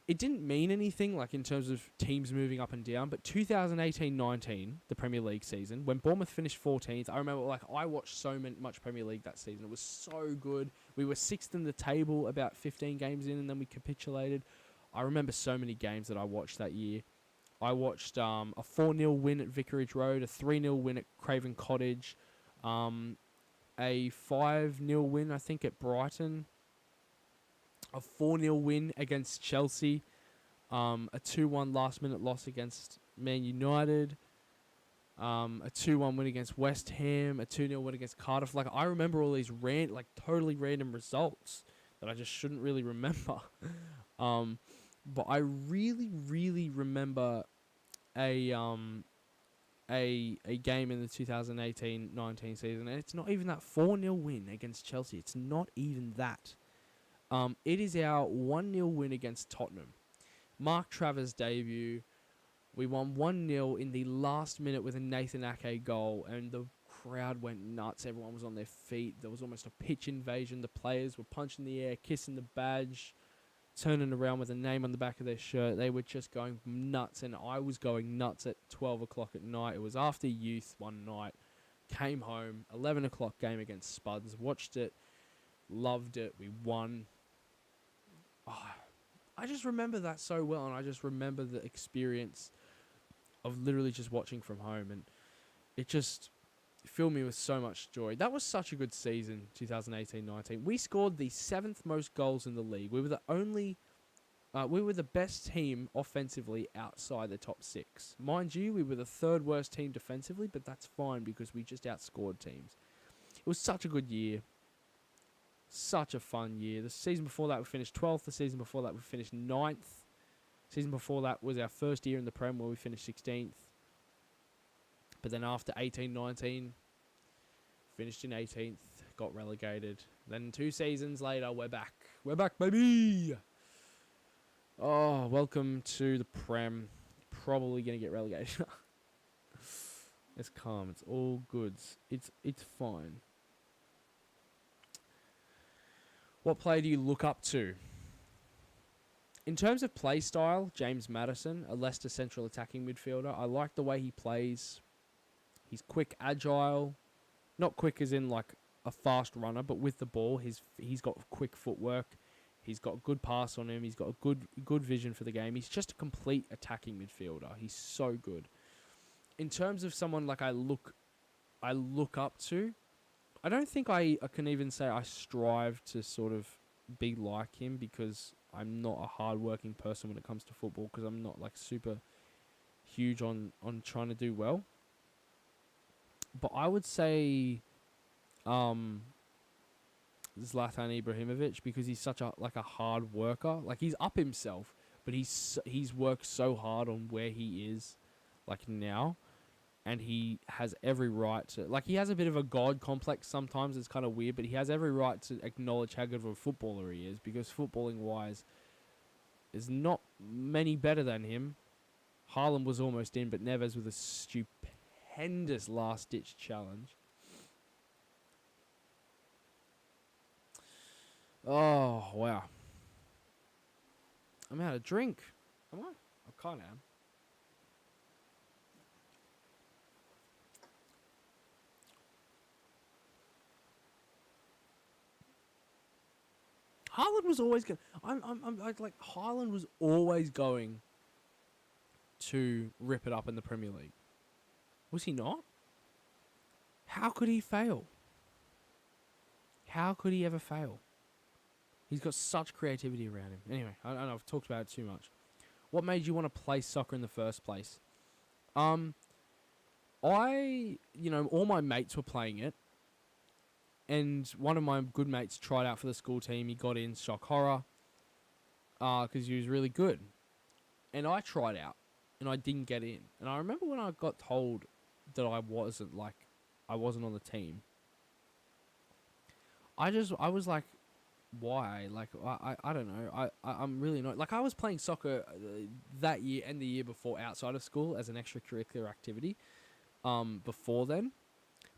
S1: It didn't mean anything, like, in terms of teams moving up and down, but 2018-19, the Premier League season, when Bournemouth finished 14th, I remember, like, I watched much Premier League that season. It was so good. We were 6th in the table about 15 games in, and then we capitulated. I remember so many games that I watched that year. I watched a 4-0 win at Vicarage Road, a 3-0 win at Craven Cottage, a 5-0 win, I think, at Brighton, a 4-0 win against Chelsea, a 2-1 last-minute loss against Man United, a 2-1 win against West Ham, a 2-0 win against Cardiff. Like, I remember all these totally random results that I just shouldn't really remember. But I really, really remember a game in the 2018-19 season, and it's not even that 4-0 win against Chelsea. It's not even that. It is our 1-0 win against Tottenham. Mark Travers' debut. We won 1-0 in the last minute with a Nathan Ake goal, and the crowd went nuts. Everyone was on their feet. There was almost a pitch invasion. The players were punching the air, kissing the badge, turning around with a name on the back of their shirt. They were just going nuts, and I was going nuts at 12 o'clock at night. It was after youth one night. Came home, 11 o'clock game against Spuds. Watched it, loved it. We won. Oh, I just remember that so well, and I just remember the experience of literally just watching from home, and it just filled me with so much joy. That was such a good season, 2018-19. We scored the 7th most goals in the league. We were the best team offensively outside the top 6. Mind you, we were the 3rd worst team defensively, but that's fine because we just outscored teams. It was such a good year. Such a fun year. The season before that, we finished 12th. The season before that, we finished 9th. Season before that was our first year in the Prem where we finished 16th. But then after 18-19, finished in 18th, got relegated. Then 2 seasons later, we're back. We're back, baby! Oh, welcome to the Prem. Probably going to get relegated. It's calm. It's all good. It's fine. What player do you look up to? In terms of play style, James Maddison, a Leicester central attacking midfielder. I like the way he plays. He's quick, agile. Not quick as in like a fast runner, but with the ball, he's got quick footwork. He's got good pass on him. He's got a good vision for the game. He's just a complete attacking midfielder. He's so good. In terms of someone like I look up to, I don't think I can even say I strive to sort of be like him because I'm not a hard-working person when it comes to football because I'm not like super huge on trying to do well. But I would say Zlatan Ibrahimovic because he's such a hard worker. Like he's up himself, but he's worked so hard on where he is like now. And he has every right to... Like, he has a bit of a god complex sometimes. It's kind of weird. But he has every right to acknowledge how good of a footballer he is. Because footballing-wise, there's not many better than him. Haaland was almost in, but Neves with a stupendous last-ditch challenge. Oh, wow. I'm out of drink. Am I? I kind of am. Haaland was always going. Haaland was always going to rip it up in the Premier League. Was he not? How could he fail? How could he ever fail? He's got such creativity around him. Anyway, I don't know. I've talked about it too much. What made you want to play soccer in the first place? All my mates were playing it. And one of my good mates tried out for the school team. He got in, shock horror, because he was really good. And I tried out, and I didn't get in. And I remember when I got told that I wasn't on the team. I was like, why? Like, I don't know. I'm really not. Like, I was playing soccer that year and the year before outside of school as an extracurricular activity before then.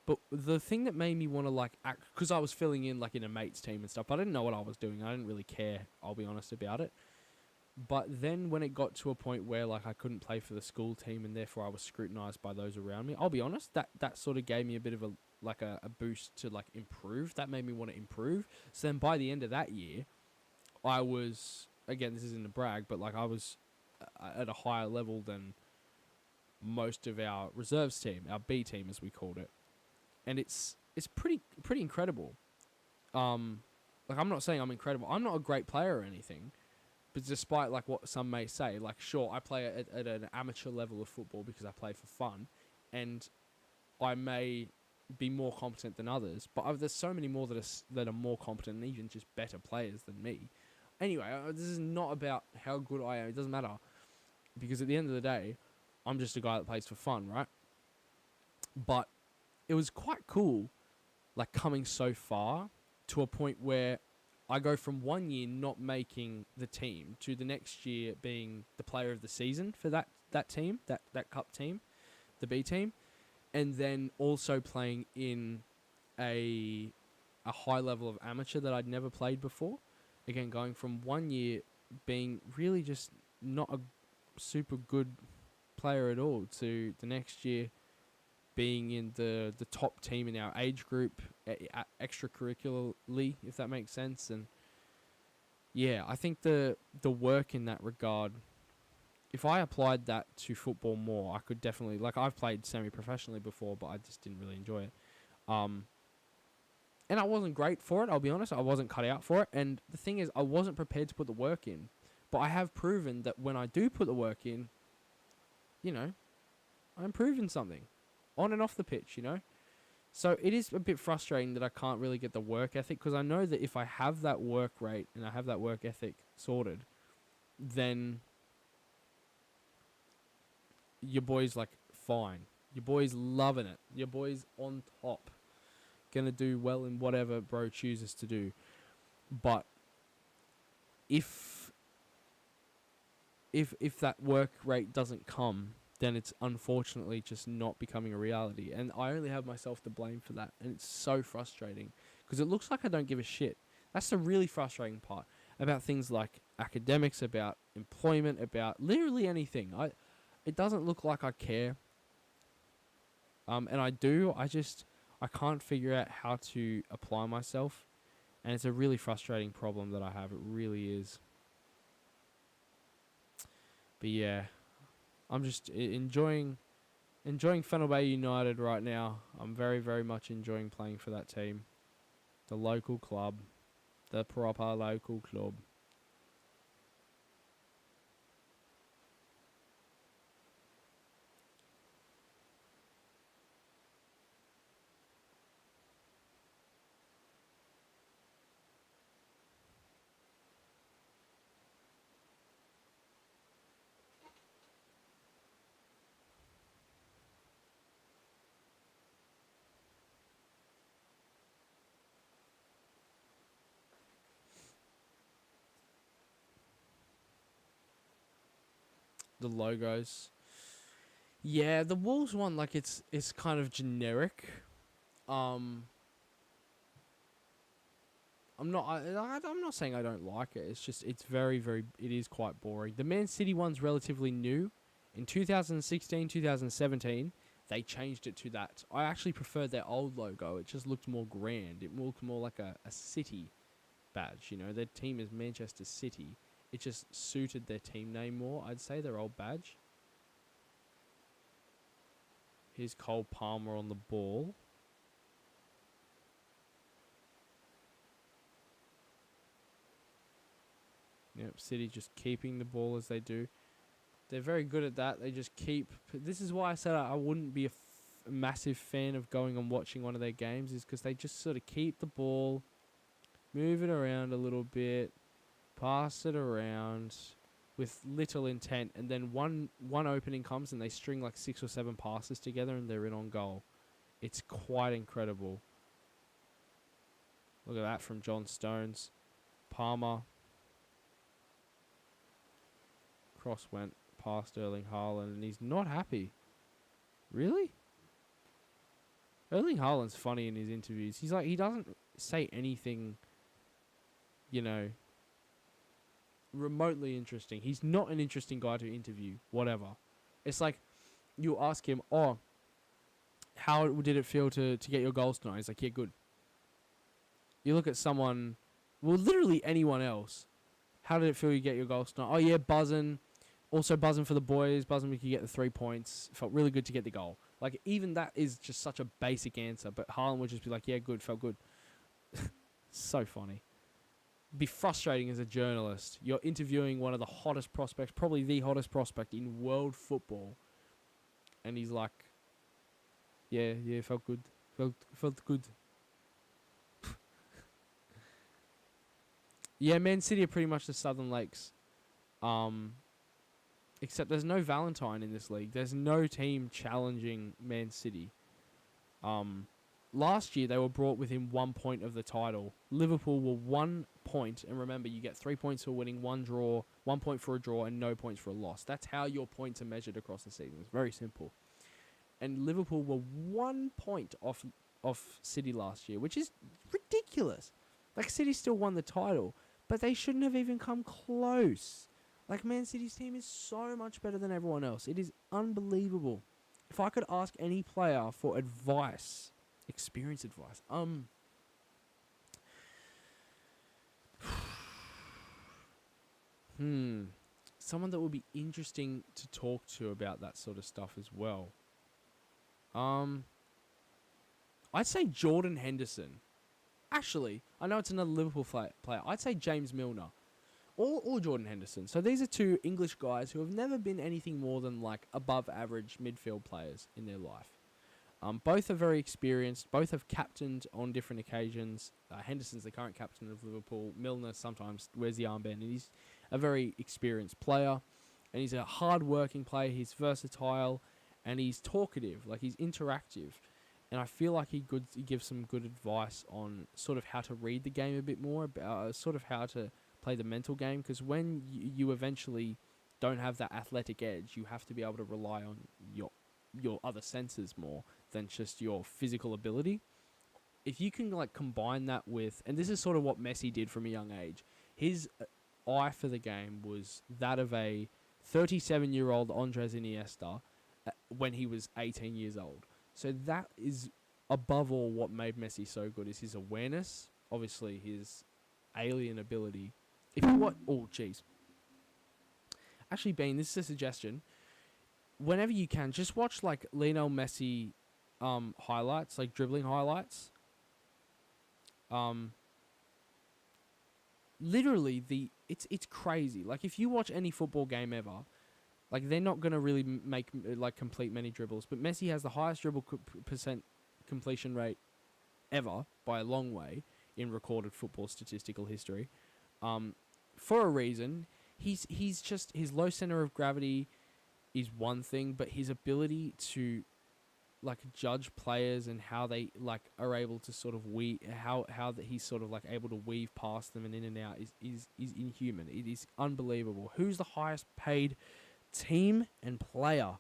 S1: But the thing that made me want to, like, act... Because I was filling in, like, in a mate's team and stuff. I didn't know what I was doing. I didn't really care, I'll be honest about it. But then when it got to a point where, like, I couldn't play for the school team and therefore I was scrutinised by those around me, I'll be honest, that sort of gave me a bit of a boost to, like, improve. That made me want to improve. So then by the end of that year, I was... Again, this isn't a brag, but, like, I was at a higher level than most of our reserves team, our B team, as we called it. And it's pretty incredible. Like, I'm not saying I'm incredible. I'm not a great player or anything. But despite, like, what some may say, like, sure, I play at an amateur level of football because I play for fun. And I may be more competent than others. But there's so many more that are more competent and even just better players than me. Anyway, this is not about how good I am. It doesn't matter. Because at the end of the day, I'm just a guy that plays for fun, right? But it was quite cool, like, coming so far to a point where I go from 1 year not making the team to the next year being the player of the season for that team, that cup team, the B team, and then also playing in a high level of amateur that I'd never played before. Again, going from 1 year being really just not a super good player at all to the next year being in the top team in our age group, extracurricularly, if that makes sense. And yeah, I think the work in that regard, if I applied that to football more, I could definitely, like, I've played semi-professionally before, but I just didn't really enjoy it. And I wasn't great for it, I'll be honest. I wasn't cut out for it. And the thing is, I wasn't prepared to put the work in. But I have proven that when I do put the work in, I'm proving something. On and off the pitch, So it is a bit frustrating that I can't really get the work ethic, because I know that if I have that work rate and I have that work ethic sorted, then your boy's like fine. Your boy's loving it. Your boy's on top. Gonna do well in whatever bro chooses to do. But if that work rate doesn't come, then it's unfortunately just not becoming a reality. And I only have myself to blame for that. And it's so frustrating because it looks like I don't give a shit. That's the really frustrating part about things like academics, about employment, about literally anything. It doesn't look like I care. And I do. I can't figure out how to apply myself. And it's a really frustrating problem that I have. It really is. But yeah, I'm just enjoying Fenerbahce United right now. I'm very, very much enjoying playing for that team. The local club. The proper local club. The logos. Yeah, the Wolves one, like, it's kind of generic. I'm not saying I don't like it. It's just it's very, very, it is quite boring. The Man City one's relatively new. In 2016, 2017, they changed it to that. I actually preferred their old logo. It just looked more grand. It looked more like a city badge. Their team is Manchester City. It just suited their team name more, I'd say, their old badge. Here's Cole Palmer on the ball. Yep, City just keeping the ball as they do. They're very good at that. They just keep... This is why I said I wouldn't be a massive fan of going and watching one of their games, is because they just sort of keep the ball, move it around a little bit, pass it around with little intent, and then one opening comes and they string like 6 or 7 passes together and they're in on goal. It's quite incredible. Look at that from John Stones. Palmer. Cross went past Erling Haaland and he's not happy. Really? Erling Haaland's funny in his interviews. He's like, he doesn't say anything, remotely interesting. He's not an interesting guy to interview, whatever. It's like, you ask him, how did it feel to get your goals tonight? He's like, yeah, good. You look at someone, well, literally anyone else. How did it feel you get your goals tonight? Oh, yeah, buzzing. Also buzzing for the boys. Buzzing we could get the 3 points. Felt really good to get the goal. Like, even that is just such a basic answer. But Haaland would just be like, yeah, good, felt good. So funny. Be frustrating as a journalist. You're interviewing one of the hottest prospects, probably the hottest prospect in world football. And he's like, yeah, felt good. Felt good. Yeah, Man City are pretty much the Southern Lakes. Except there's no Valentine in this league. There's no team challenging Man City. last year they were brought within 1 point of the title. Liverpool were 1 point, and remember, you get 3 points for winning, 1 point for a draw, and no points for a loss. That's how your points are measured across the season. It's very simple. And Liverpool were 1 point off City last year, which is ridiculous. Like, City still won the title, but they shouldn't have even come close. Like, Man City's team is so much better than everyone else. It is unbelievable. If I could ask any player for advice, experience advice, someone that would be interesting to talk to about that sort of stuff as well. I'd say Jordan Henderson. Actually, I know it's another Liverpool player. I'd say James Milner. Or Jordan Henderson. So these are two English guys who have never been anything more than like above average midfield players in their life. Both are very experienced. Both have captained on different occasions. Henderson's the current captain of Liverpool. Milner sometimes wears the armband. And he's a very experienced player. And he's a hard-working player. He's versatile. And he's talkative. Like, he's interactive. And I feel like he gives some good advice on sort of how to read the game a bit more. Sort of how to play the mental game. Because when you eventually don't have that athletic edge, you have to be able to rely on your other senses more than just your physical ability. If you can like combine that with, and this is sort of what Messi did from a young age, his eye for the game was that of a 37-year-old Andres Iniesta when he was 18 years old. So that is above all what made Messi so good, is his awareness, obviously his alien ability. If you want, oh jeez. Actually, Bean, this is a suggestion. Whenever you can, just watch like Lionel Messi highlights, like dribbling highlights. Literally, it's crazy. Like, if you watch any football game ever, like, they're not gonna really make like complete many dribbles, but Messi has the highest dribble percent completion rate ever by a long way in recorded football statistical history. For a reason. He's just, his low center of gravity is one thing, but his ability to like judge players and how they like are able to sort of how that he's sort of like able to weave past them and in and out is inhuman. It is unbelievable. Who's the highest paid team and player?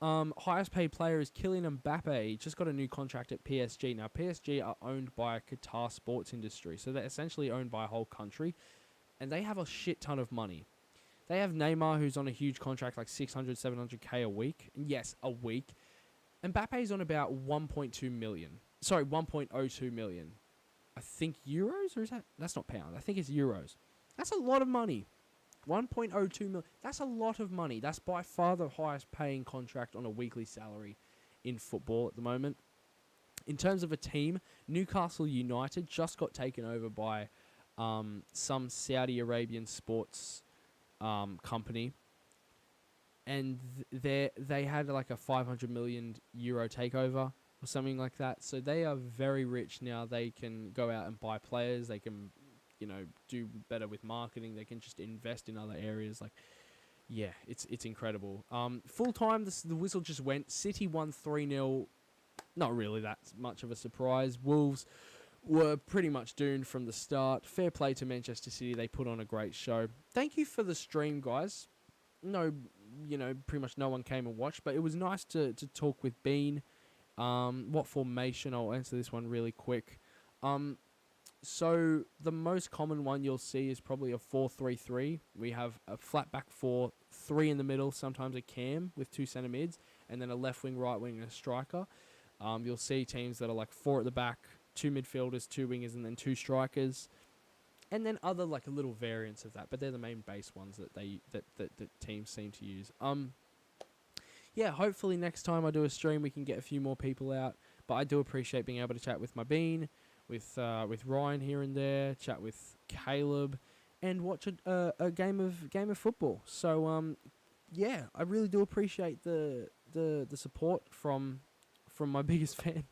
S1: Highest paid player is Kylian Mbappe. He just got a new contract at PSG. Now, PSG are owned by a Qatar sports industry, so they're essentially owned by a whole country, and they have a shit ton of money. They have Neymar, who's on a huge contract, like 600, 700k a week. Yes, a week. Mbappe's on about 1.2 million. Sorry, 1.02 million. I think euros, or is that? That's not pound. I think it's euros. That's a lot of money. 1.02 million. That's a lot of money. That's by far the highest paying contract on a weekly salary in football at the moment. In terms of a team, Newcastle United just got taken over by some Saudi Arabian sports company, and they had like a 500 million euro takeover or something like that. So they are very rich now. They can go out and buy players. They can, do better with marketing. They can just invest in other areas. Like, yeah, it's incredible. Full time, the whistle just went. City won 3-0. Not really that much of a surprise. Wolves were pretty much doomed from the start. Fair play to Manchester City. They put on a great show. Thank you for the stream, guys. No, pretty much no one came and watched, but it was nice to talk with Bean. What formation? I'll answer this one really quick. So the most common one you'll see is probably a 4-3-3. We have a flat back 4, 3 in the middle, sometimes a cam with 2 centre mids, and then a left wing, right wing, and a striker. You'll see teams that are like 4 at the back, 2 midfielders, 2 wingers, and then 2 strikers, and then other like a little variants of that. But they're the main base ones that teams seem to use. Yeah, hopefully next time I do a stream we can get a few more people out. But I do appreciate being able to chat with my Bean, with Ryan here and there, chat with Caleb, and watch a game of football. So yeah, I really do appreciate the support from my biggest fan.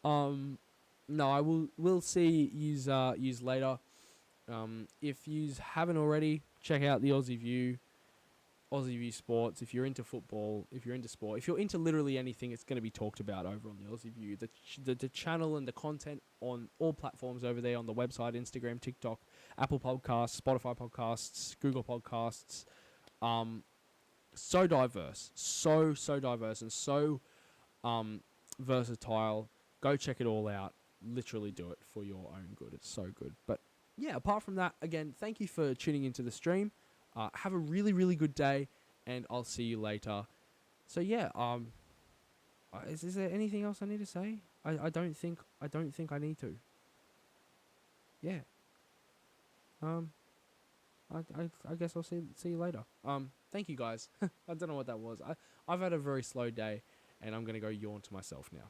S1: No, I will see yous later. If yous haven't already, check out the Aussie View. Aussie View Sports. If you're into football, if you're into sport, if you're into literally anything, it's going to be talked about over on the Aussie View. The channel and the content on all platforms over there, on the website, Instagram, TikTok, Apple Podcasts, Spotify Podcasts, Google Podcasts. So diverse, so diverse, and so versatile. Go check it all out. Literally do it for your own good. It's so good. But yeah, apart from that, again, thank you for tuning into the stream. Have a really, really good day, and I'll see you later. So yeah, is there anything else I need to say? I don't think I need to. Yeah. I guess I'll see you later. Thank you guys. I don't know what that was. I've had a very slow day, and I'm gonna go yawn to myself now.